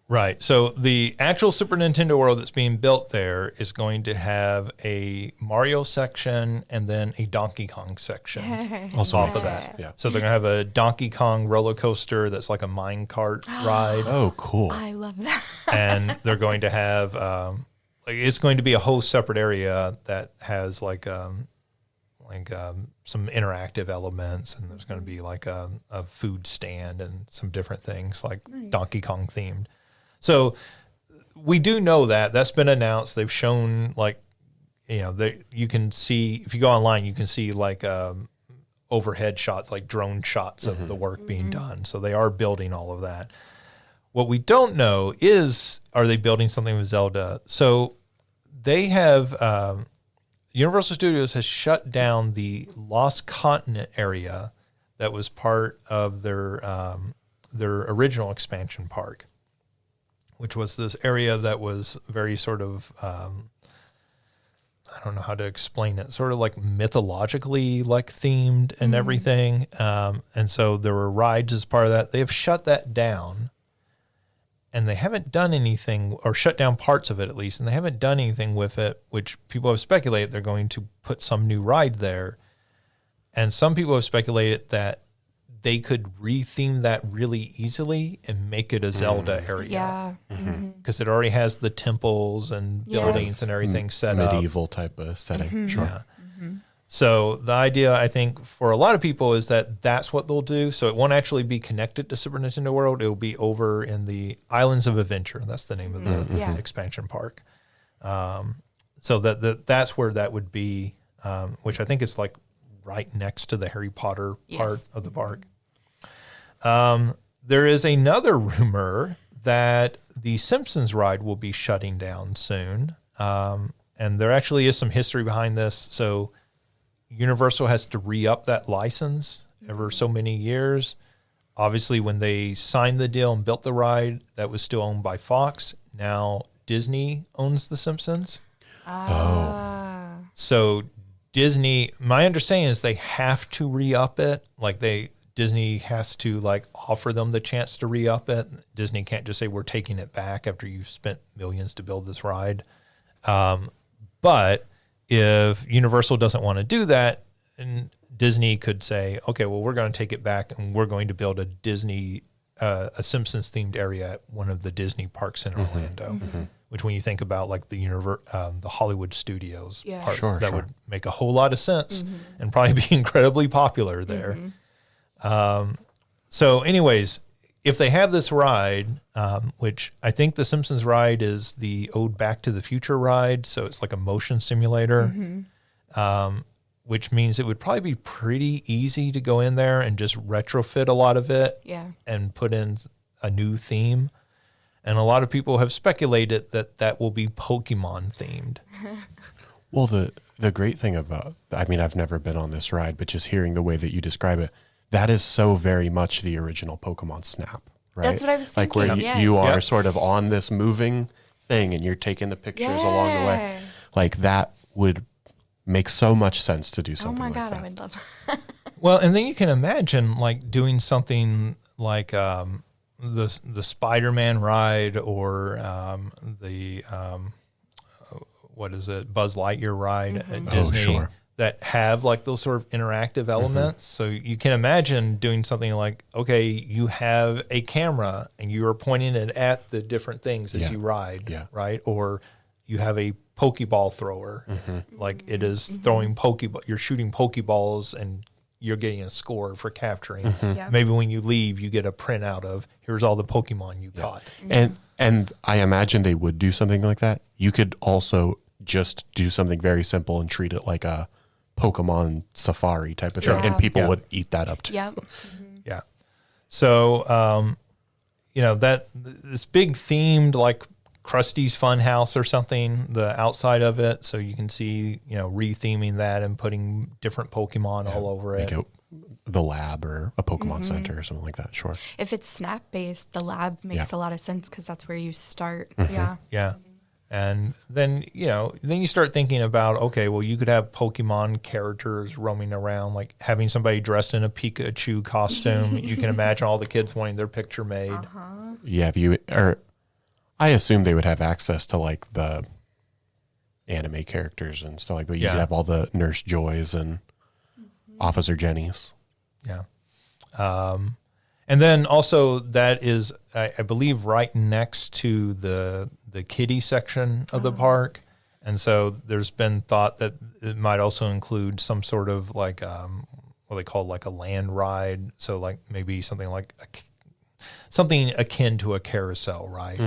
Right. So the actual Super Nintendo World that's being built there is going to have a Mario section and then a Donkey Kong section. Also Off makes of sense. that. Yeah. So they're going to have a Donkey Kong roller coaster that's like a minecart ride. Oh, cool. I love that. And they're going to have, it's going to be a whole separate area that has some interactive elements. And there's going to be like a food stand and some different things like Donkey Kong themed. So we do know that that's been announced. They've shown you can see, if you go online, you can see like overhead shots, like drone shots of the work being done. So they are building all of that. What we don't know is, are they building something with Zelda? So they have, Universal Studios has shut down the Lost Continent area that was part of their original expansion park, which was this area that was very sort of, I don't know how to explain it, sort of like mythologically like themed and everything. And so there were rides as part of that. They have shut that down, and they haven't done anything, or shut down parts of it at least, and they haven't done anything with it, which people have speculated they're going to put some new ride there. And some people have speculated that they could retheme that really easily and make it a Zelda area. Yeah. Because it already has the temples and Yeah. buildings and everything set up. Medieval type of setting. Sure. Yeah. So the idea, I think, for a lot of people is that that's what they'll do. So it won't actually be connected to Super Nintendo World. It will be over in the Islands of Adventure. That's the name of the Yeah. expansion park. So that's where that would be, which I think is like right next to the Harry Potter part Yes. of the park. There is another rumor that the Simpsons ride will be shutting down soon. And there actually is some history behind this. So Universal has to re-up that license every so many years. Obviously, when they signed the deal and built the ride, that was still owned by Fox. Now Disney owns the Simpsons. So Disney, my understanding is they have to re-up it. Like Disney has to like offer them the chance to re-up it. Disney can't just say we're taking it back after you've spent millions to build this ride. But if Universal doesn't want to do that, and Disney could say, okay, well, we're going to take it back and we're going to build a Simpsons themed area at one of the Disney parks in Orlando. Which, when you think about like the Hollywood Studios Yeah. part, Sure, that sure. would make a whole lot of sense and probably be incredibly popular there. So anyways, if they have this ride, which I think the Simpsons ride is the old Back to the Future ride, so it's like a motion simulator. which means it would probably be pretty easy to go in there and just retrofit a lot of it and put in a new theme. And a lot of people have speculated that that will be Pokemon themed. Well, the great thing about, I mean, I've never been on this ride, but just hearing the way that you describe it, that is so very much the original Pokemon Snap, right? That's what I was thinking. Like where you are sort of on this moving thing and you're taking the pictures along the way. Like that would make so much sense to do something like that. Oh my God, I would love that. Well, and then you can imagine like doing something like the Spider-Man ride or the what is it, Buzz Lightyear ride at Disney that have like those sort of interactive elements. So you can imagine doing something like, okay, you have a camera and you are pointing it at the different things as you ride, right? Or you have a Pokeball thrower, like it is throwing Pokeball. You're shooting Pokeballs and you're getting a score for capturing. Maybe when you leave, you get a printout of here's all the Pokemon you caught. And I imagine they would do something like that. You could also just do something very simple and treat it like a Pokemon safari type of thing, and people would eat that up too. Yeah. So, you know, that this big themed like Krusty's Funhouse or something, the outside of it, so you can see, you know, re-theming that and putting different Pokemon all over it. The lab or a Pokemon Center or something like that, sure. If it's Snap based, the lab makes a lot of sense because that's where you start. Yeah. And then, you know, then you start thinking about, okay, well, you could have Pokemon characters roaming around, like having somebody dressed in a Pikachu costume. You can imagine all the kids wanting their picture made. Yeah, I assume they would have access to like the anime characters and stuff like that. You could have all the Nurse Joys and Officer Jennies. Yeah. And then also that is, I believe, right next to the kiddie section of the park. And so there's been thought that it might also include some sort of like, what they call like a land ride. So like maybe something like something akin to a carousel ride.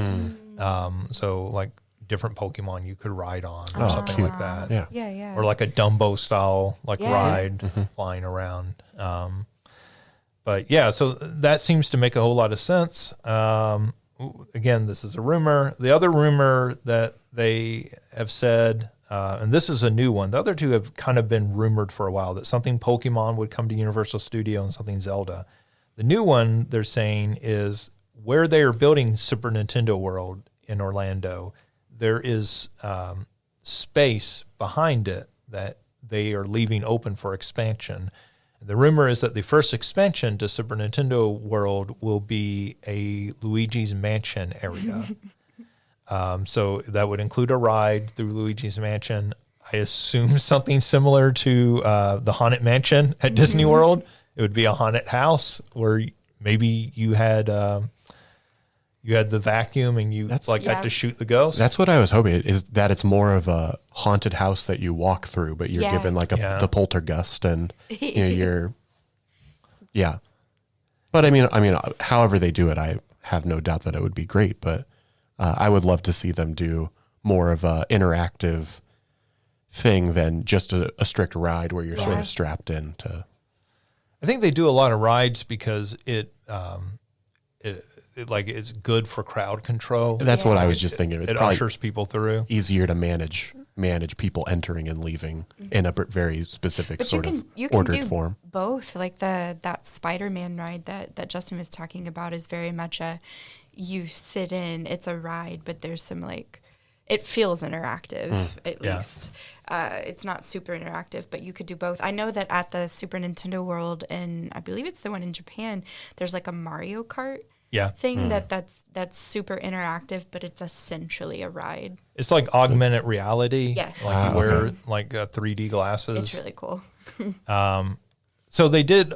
So like different Pokemon you could ride on or something like that. Yeah. Or like a Dumbo style like ride flying around. But yeah, so that seems to make a whole lot of sense. Again, this is a rumor. The other rumor that they have said, and this is a new one, the other two have kind of been rumored for a while, that something Pokemon would come to Universal Studio and something Zelda. The new one they're saying is where they are building Super Nintendo World in Orlando, there is space behind it that they are leaving open for expansion. The rumor is that the first expansion to Super Nintendo World will be a Luigi's Mansion area. So that would include a ride through Luigi's Mansion. I assume something similar to the Haunted Mansion at Disney World. It would be a haunted house where maybe you had the vacuum and you got to shoot the ghosts. That's what I was hoping, is that it's more of a haunted house that you walk through, but you're given like the poltergeist and you're But I mean, however they do it, I have no doubt that it would be great. But I would love to see them do more of a interactive thing than just a strict ride where you're sort of strapped in to. I think they do a lot of rides because it's good for crowd control. That's what I was just thinking. It ushers people through. Easier to manage people entering and leaving in a very specific But sort of you can ordered do form. both. Like that Spider-Man ride that Justin was talking about is very much you sit in, it's a ride, but there's some like, it feels interactive at least. It's not super interactive, but you could do both. I know that at the Super Nintendo World, and I believe it's the one in Japan, there's like a Mario Kart thing that's super interactive, but it's essentially a ride. It's like augmented reality. Yes. Like you wear like 3D glasses. It's really cool. So they did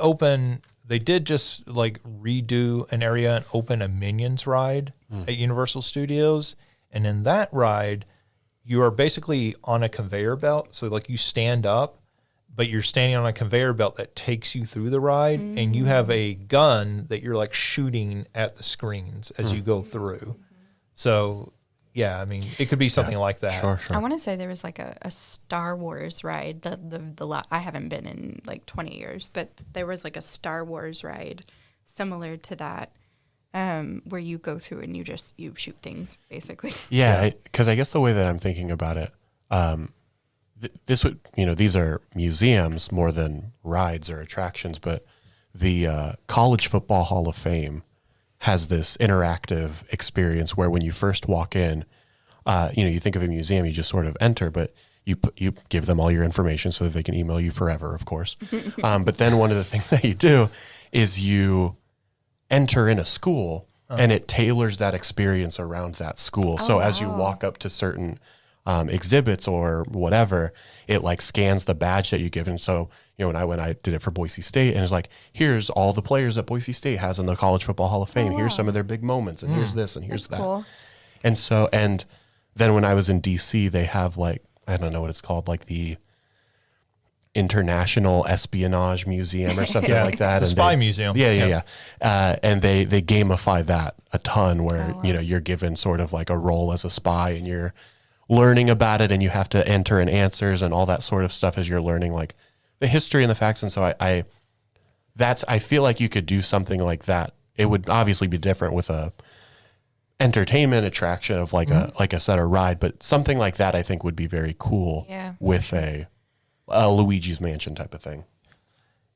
just like redo an area and open a Minions ride at Universal Studios. And in that ride, you are basically on a conveyor belt. So like you stand up, but you're standing on a conveyor belt that takes you through the ride, and you have a gun that you're like shooting at the screens as you go through. So Yeah, I mean, it could be something like that. Sure. I want to say there was like a Star Wars ride. I haven't been in like 20 years, but there was like a Star Wars ride similar to that, where you go through and you shoot things basically. Yeah, because I guess the way that I'm thinking about it, this would, these are museums more than rides or attractions, but the College Football Hall of Fame has this interactive experience where when you first walk in, you think of a museum, you just sort of enter, but you give them all your information so that they can email you forever, of course. But then one of the things that you do is you enter in a school and it tailors that experience around that school. So as you walk up to certain exhibits or whatever, it like scans the badge that you give. And so, when I did it for Boise State, and it's like, here's all the players that Boise State has in the College Football Hall of Fame. Here's some of their big moments, and here's this, and here's That's that. cool. And then when I was in DC, they have like, I don't know what it's called, like the International Espionage Museum or something like that. The spy museum. Yeah. And they gamify that a ton where, you're given sort of like a role as a spy and you're learning about it and you have to enter in answers and all that sort of stuff as you're learning like the history and the facts. And so I feel like you could do something like that. It would obviously be different with a entertainment attraction of like a set or ride, but something like that I think would be very cool with a Luigi's Mansion type of thing.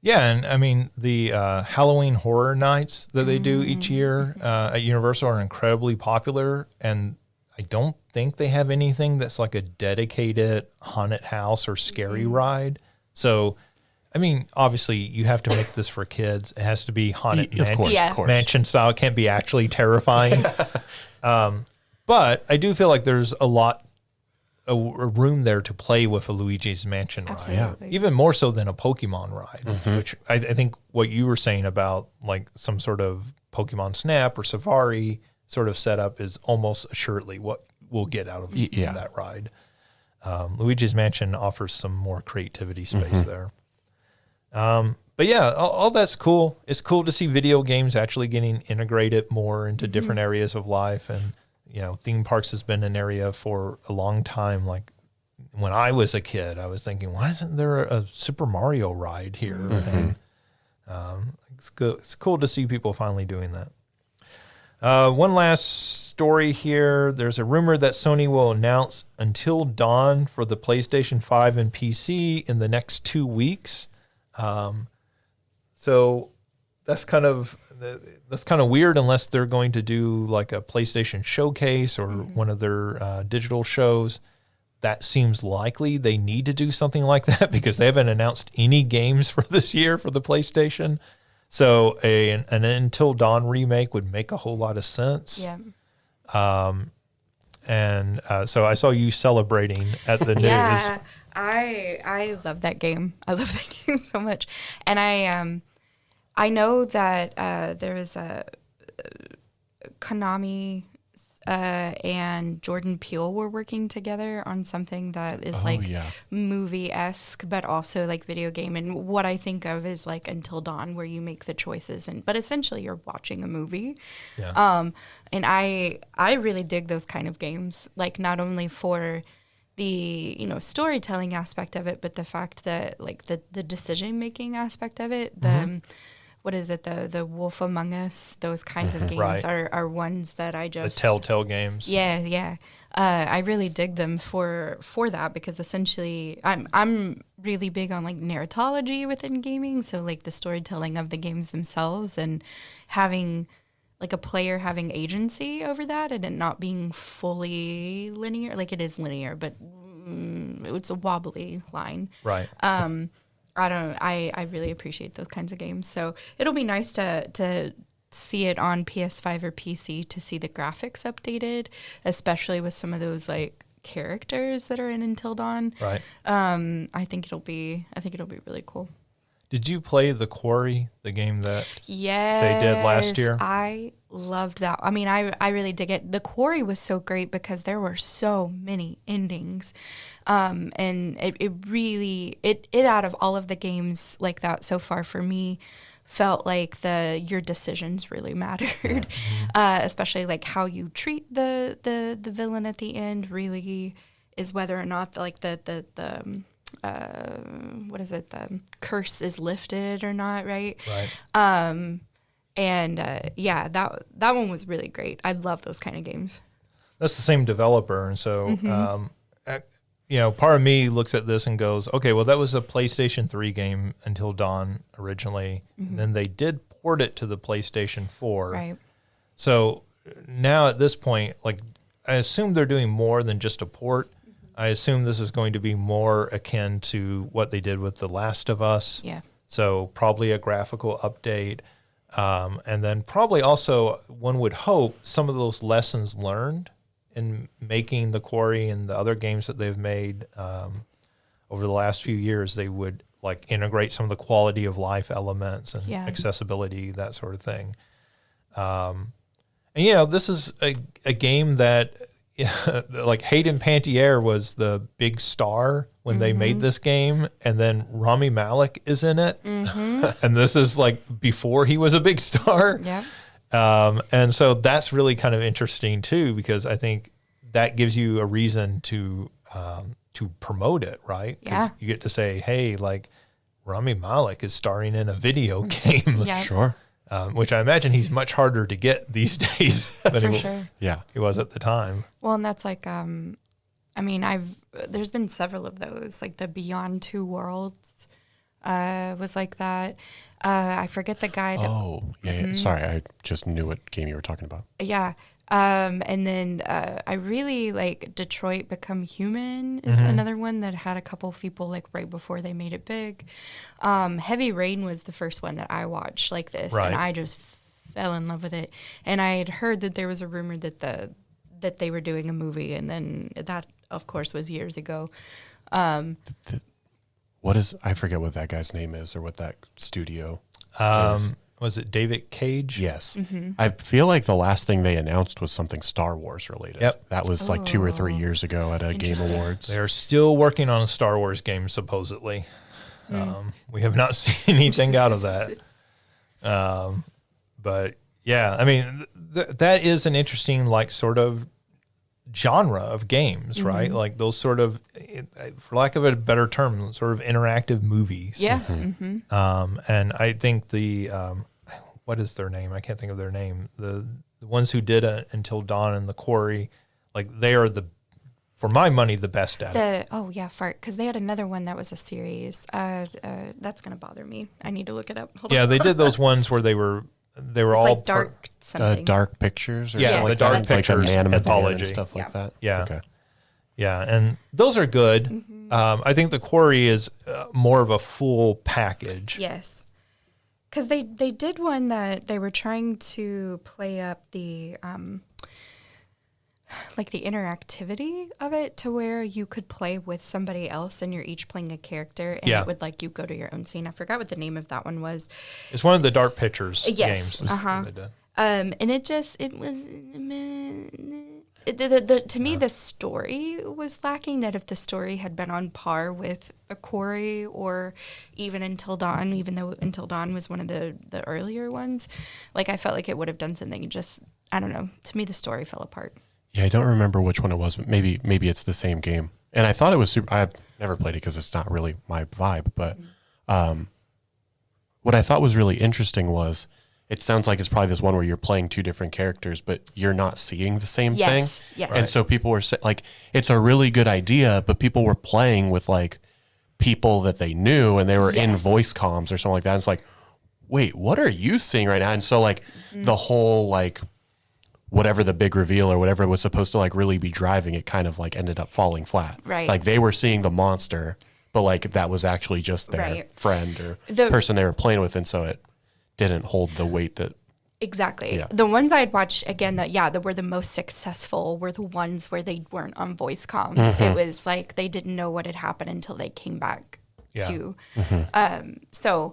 Yeah, and I mean the Halloween horror nights that they do each year at Universal are incredibly popular, and I don't think they have anything that's like a dedicated haunted house or scary ride. So, I mean, obviously you have to make this for kids. It has to be haunted Of course. mansion style. It can't be actually terrifying. But I do feel like there's a room there to play with a Luigi's Mansion ride. Absolutely. Even more so than a Pokemon ride, which I think what you were saying about like some sort of Pokemon Snap or Safari sort of setup is almost assuredly what we'll get out of that ride. Luigi's Mansion offers some more creativity space there. But yeah, all that's cool. It's cool to see video games actually getting integrated more into different areas of life. And, theme parks has been an area for a long time. Like when I was a kid, I was thinking, why isn't there a Super Mario ride here? And it's cool to see people finally doing that. One last story here. There's a rumor that Sony will announce Until Dawn for the PlayStation 5 and PC in the next 2 weeks. So that's kind of weird unless they're going to do like a PlayStation showcase or one of their digital shows. That seems likely. They need to do something like that because they haven't announced any games for this year for the PlayStation. So an Until Dawn remake would make a whole lot of sense. Yeah. So I saw you celebrating at the news. Yeah, I love that game. I love that game so much. And I know that there is a Konami and Jordan Peele were working together on something that is movie-esque, but also like video game. And what I think of is like Until Dawn, where you make the choices, but essentially you're watching a movie. Yeah. And I really dig those kind of games, like not only for the storytelling aspect of it, but the fact that like the decision-making aspect of it, what is it? The Wolf Among Us, those kinds of games are ones that I just... The Telltale games. Yeah. I really dig them for that because essentially I'm really big on like narratology within gaming. So like the storytelling of the games themselves and having like a player having agency over that and it not being fully linear. Like it is linear, but it's a wobbly line. Right. I really appreciate those kinds of games. So it'll be nice to see it on PS5 or PC to see the graphics updated, especially with some of those like characters that are in Until Dawn. Right. I think it'll be really cool. Did you play The Quarry, the game that they did last year? I loved that. I mean, I really dig it. The Quarry was so great because there were so many endings. And it really out of all of the games like that so far for me felt like your decisions really mattered, especially like how you treat the villain at the end really is whether or not the what is it, the curse is lifted or not, right? Right. Yeah, that one was really great. I love those kind of games. That's the same developer, and so part of me looks at this and goes, okay, well, that was a PlayStation 3 game Until Dawn originally, and then they did port it to the PlayStation 4. Right. So now at this point, like, I assume they're doing more than just a port. I assume this is going to be more akin to what they did with The Last of Us. Yeah. So probably a graphical update. And then probably also, one would hope, some of those lessons learned in making The Quarry and the other games that they've made over the last few years, they would like integrate some of the quality of life elements and accessibility, that sort of thing. And this is a game that like Hayden Panettiere was the big star when they made this game, and then Rami Malek is in it, and this is like before he was a big star. Yeah. And so that's really kind of interesting too, because I think that gives you a reason to promote it, right? 'Cause Yeah. you get to say, hey, like Rami Malek is starring in a video game. Yeah. Sure. Which I imagine he's much harder to get these days than For sure. Yeah. he was at the time. Well, and that's like, there's been several of those, like the Beyond Two Worlds was like that. I forget the guy that. Oh, yeah. Sorry, I just knew what game you were talking about. Yeah. And then I really like Detroit Become Human is another one that had a couple of people like right before they made it big. Heavy Rain was the first one that I watched like this, Right. and I just fell in love with it. And I had heard that there was a rumor that they were doing a movie, and then that, of course, was years ago. What is, I forget what that guy's name is or what that studio is. Was it David Cage? Yes. I feel like the last thing they announced was something Star Wars related. Yep. That was like 2 or 3 years ago at a Game Interesting. Awards. They're still working on a Star Wars game, supposedly. We have not seen anything out of that. But yeah, I mean, that is an interesting, like, sort of genre of games, right? Like those sort of, for lack of a better term, sort of interactive movies. Yeah. And I think what is their name? I can't think of their name. The ones who did Until Dawn and The Quarry, like they are for my money, the best at it. Because they had another one that was a series. That's gonna bother me. I need to look it up. Hold Yeah, on. they did those ones where they were It's all like dark something. Dark Pictures or Yeah, something the like Dark that? Pictures like a Man of Medan anthology. and stuff like that. Yeah. Okay. Yeah, and those are good. I think The Quarry is more of a full package. Yes. Because they did one that they were trying to play up the like the interactivity of it to where you could play with somebody else and you're each playing a character and Yeah. it would like you go to your own scene. I forgot what the name of that one was. It's one of the Dark Pictures Yes, games. uh-huh. They did. And it was to me the story was lacking. That if the story had been on par with A Quarry or even Until Dawn, even though Until Dawn was one of the earlier ones, like I felt like it would have done something. Just I don't know. To me, the story fell apart. Yeah, I don't remember which one it was, but maybe it's the same game. And I thought it was super. I've never played it because it's not really my vibe. But what I thought was really interesting was it sounds like it's probably this one where you're playing 2 different characters, but you're not seeing the same thing. Yes. And so people were like, it's a really good idea, but people were playing with like people that they knew and they were in voice comms or something like that. And it's like, wait, what are you seeing right now? And so like the whole like whatever the big reveal or whatever was supposed to like really be driving, it kind of like ended up falling flat. Right. Like they were seeing the monster, but like that was actually just their Right. friend or The- person they were playing with. And so it didn't hold the weight that. Exactly. Yeah. The ones I had watched again that were the most successful were the ones where they weren't on voice comms. It was like they didn't know what had happened until they came back Yeah. to. So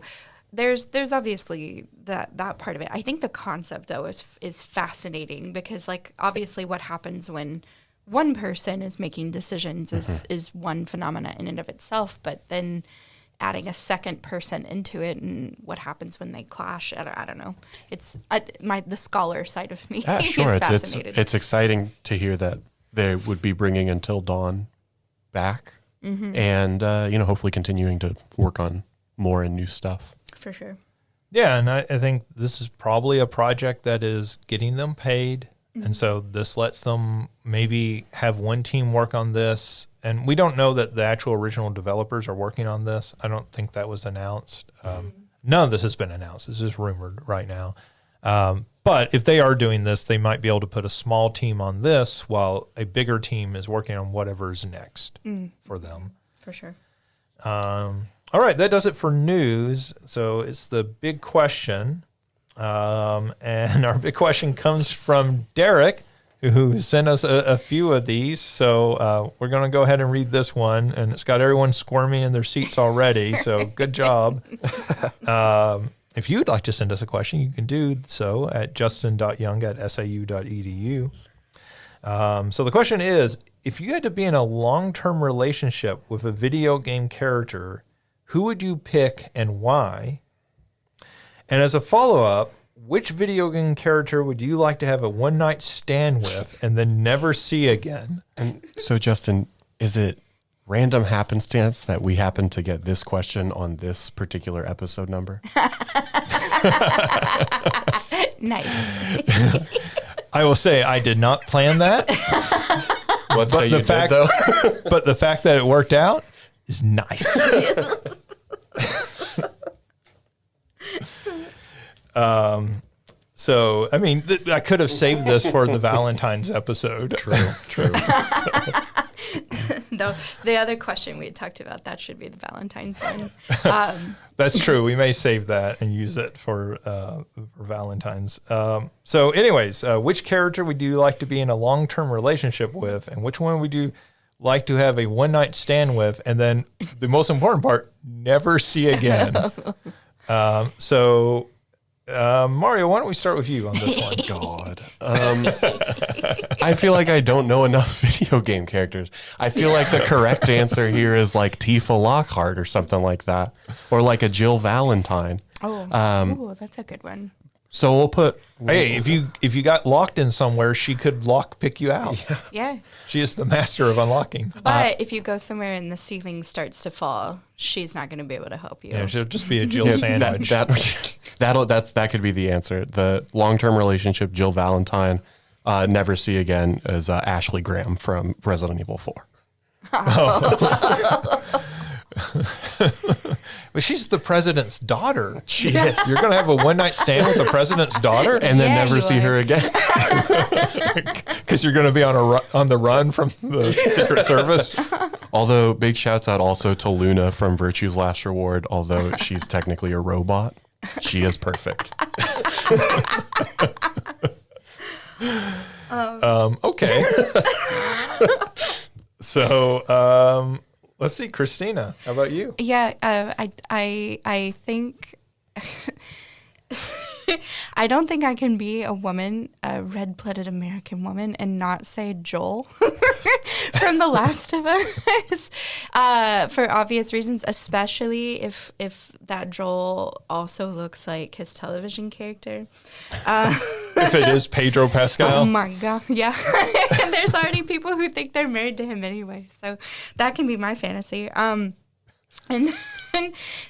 there's obviously that part of it. I think the concept though is fascinating because like obviously what happens when one person is making decisions is one phenomena in and of itself, but then adding a second person into it and what happens when they clash. I don't know. It's the scholar side of me Yeah, sure. is fascinated. It's exciting to hear that they would be bringing Until Dawn back, and hopefully continuing to work on more and new stuff. For sure. Yeah, and I think this is probably a project that is getting them paid. And so this lets them maybe have one team work on this. And we don't know that the actual original developers are working on this. I don't think that was announced. None of this has been announced. This is rumored right now. But if they are doing this, they might be able to put a small team on this while a bigger team is working on whatever is next for them. For sure. All right, that does it for news. So it's the big question. And our big question comes from Derek, who sent us a few of these. So we're going to go ahead and read this one. And it's got everyone squirming in their seats already. So good job. If you'd like to send us a question, you can do so at justin.young@sau.edu. So the question is, if you had to be in a long-term relationship with a video game character, who would you pick and why? And as a follow-up, which video game character would you like to have a one-night stand with and then never see again? And so, Justin, is it random happenstance that we happen to get this question on this particular episode number? Nice. I will say I did not plan that. Let's say you did, though. But the fact that it worked out is nice. So, I mean, I could have saved this for the Valentine's episode. True. Though the other question we had talked about, that should be the Valentine's one. That's true. We may save that and use it for Valentine's. So anyways, which character would you like to be in a long-term relationship with, and which one would you like to have a one-night stand with, and then the most important part, never see again? Mario, why don't we start with you on this one? God. I feel like I don't know enough video game characters. I feel like the correct answer here is like Tifa Lockhart or something like that, or like a Jill Valentine. Oh, that's a good one. So we'll put. Hey, if you got locked in somewhere, she could lock pick you out. Yeah. She is the master of unlocking. But if you go somewhere and the ceiling starts to fall, she's not going to be able to help you. Yeah, she'll just be a Jill sandwich. That could be the answer. The long-term relationship, Jill Valentine, never see again, is Ashley Graham from Resident Evil 4. But she's the president's daughter. She is. You're going to have a one-night stand with the president's daughter? And then never see her again. Because you're going to be on the run from the Secret Service. Although, big shouts out also to Luna from Virtue's Last Reward. Although she's technically a robot, she is perfect. Okay. So, let's see, Christina, how about you? Yeah, I think I don't think I can be a woman, a red-blooded American woman, and not say Joel from The Last of Us for obvious reasons, especially if that Joel also looks like his television character. If it is Pedro Pascal. Oh my God, yeah. And there's already people who think they're married to him anyway, so that can be my fantasy. And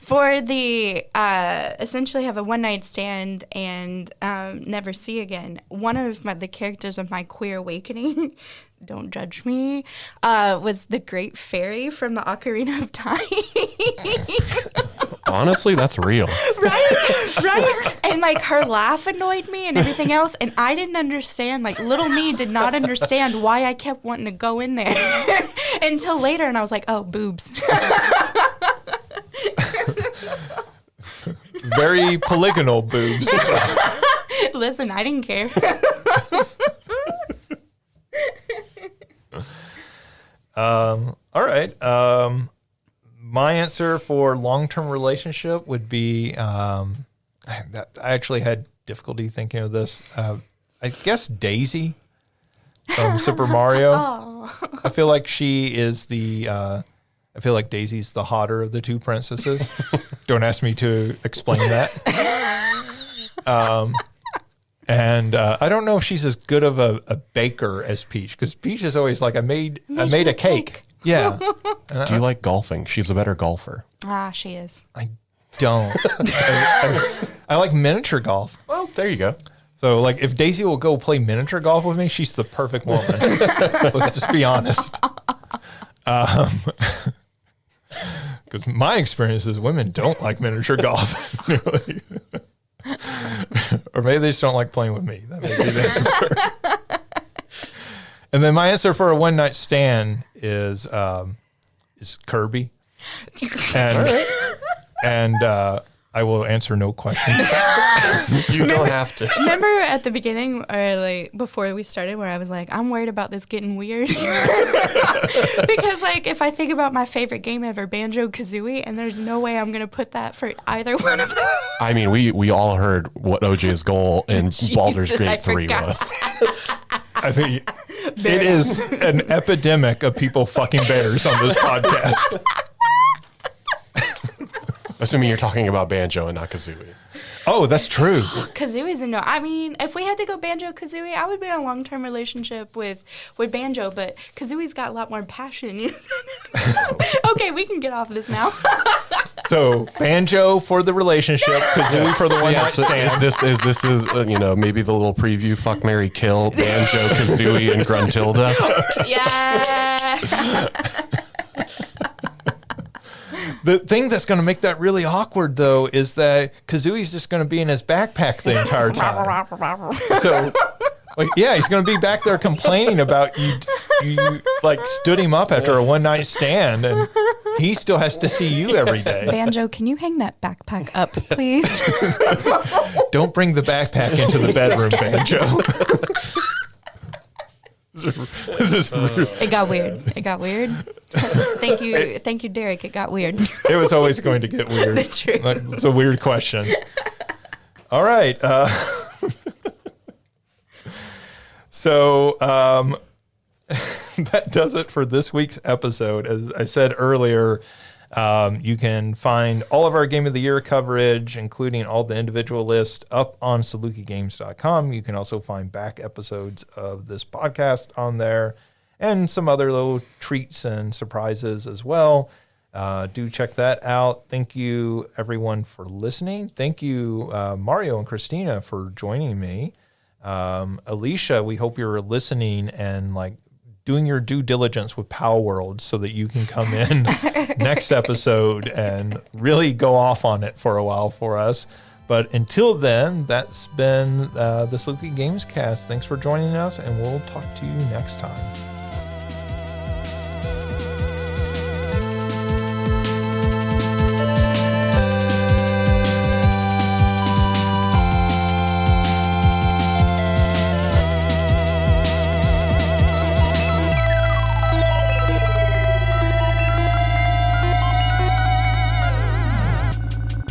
for the essentially have a one-night stand and never see again, one of the characters of my queer awakening, don't judge me, was the Great Fairy from the Ocarina of Time. Honestly, that's real. Right? And like her laugh annoyed me and everything else, and I didn't understand, like little me did not understand why I kept wanting to go in there until later, and I was like, oh, boobs. Very polygonal boobs. Listen, I didn't care. All right. My answer for long-term relationship would be, I actually had difficulty thinking of this. I guess Daisy from Super Mario. Oh. I feel like she is the I feel like Daisy's the hotter of the two princesses. Don't ask me to explain that. And I don't know if she's as good of a baker as Peach, because Peach is always like, I made a cake. Yeah. Do you like golfing? She's a better golfer. Ah, she is. I don't. I like miniature golf. Well, there you go. So, like, if Daisy will go play miniature golf with me, she's the perfect woman. Let's just be honest. Because my experience is women don't like miniature golf. Or maybe they just don't like playing with me. That may be the answer. And then my answer for a one night stand is Kirby. And I will answer no questions. You don't have to. Remember at the beginning, or like before we started, where I was like, I'm worried about this getting weird. Because like if I think about my favorite game ever, Banjo-Kazooie, and there's no way I'm gonna put that for either one of them. I mean, we all heard what OJ's goal in Baldur's Gate 3 was. I mean, it is an epidemic of people fucking bears on this podcast. Assuming you're talking about Banjo and not Kazooie. Oh, that's true. Kazooie's a no. I mean, if we had to go Banjo-Kazooie, I would be in a long-term relationship with Banjo, but Kazooie's got a lot more passion. You know? Okay, we can get off this now. So Banjo for the relationship, Kazooie for the one night stand. Is this maybe the little preview, fuck, marry, kill, Banjo, Kazooie, and Gruntilda? Yeah. The thing that's going to make that really awkward, though, is that Kazooie's just going to be in his backpack the entire time. So, like, yeah, he's going to be back there complaining about you like stood him up after a one night stand, and he still has to see you every day. Banjo, can you hang that backpack up, please? Don't bring the backpack into the bedroom, Banjo. This is It got weird. Thank you, Derek. It got weird. It was always going to get weird. True. It's a weird question. All right. So that does it for this week's episode. As I said earlier, you can find all of our Game of the Year coverage, including all the individual lists, up on SalukiGames.com. You can also find back episodes of this podcast on there and some other little treats and surprises as well. Do check that out. Thank you, everyone, for listening. Thank you, Mario and Christina, for joining me. Alicia, we hope you're listening and like doing your due diligence with Palworld so that you can come in next episode and really go off on it for a while for us. But until then, that's been the Saluki Gamescast. Thanks for joining us, and we'll talk to you next time.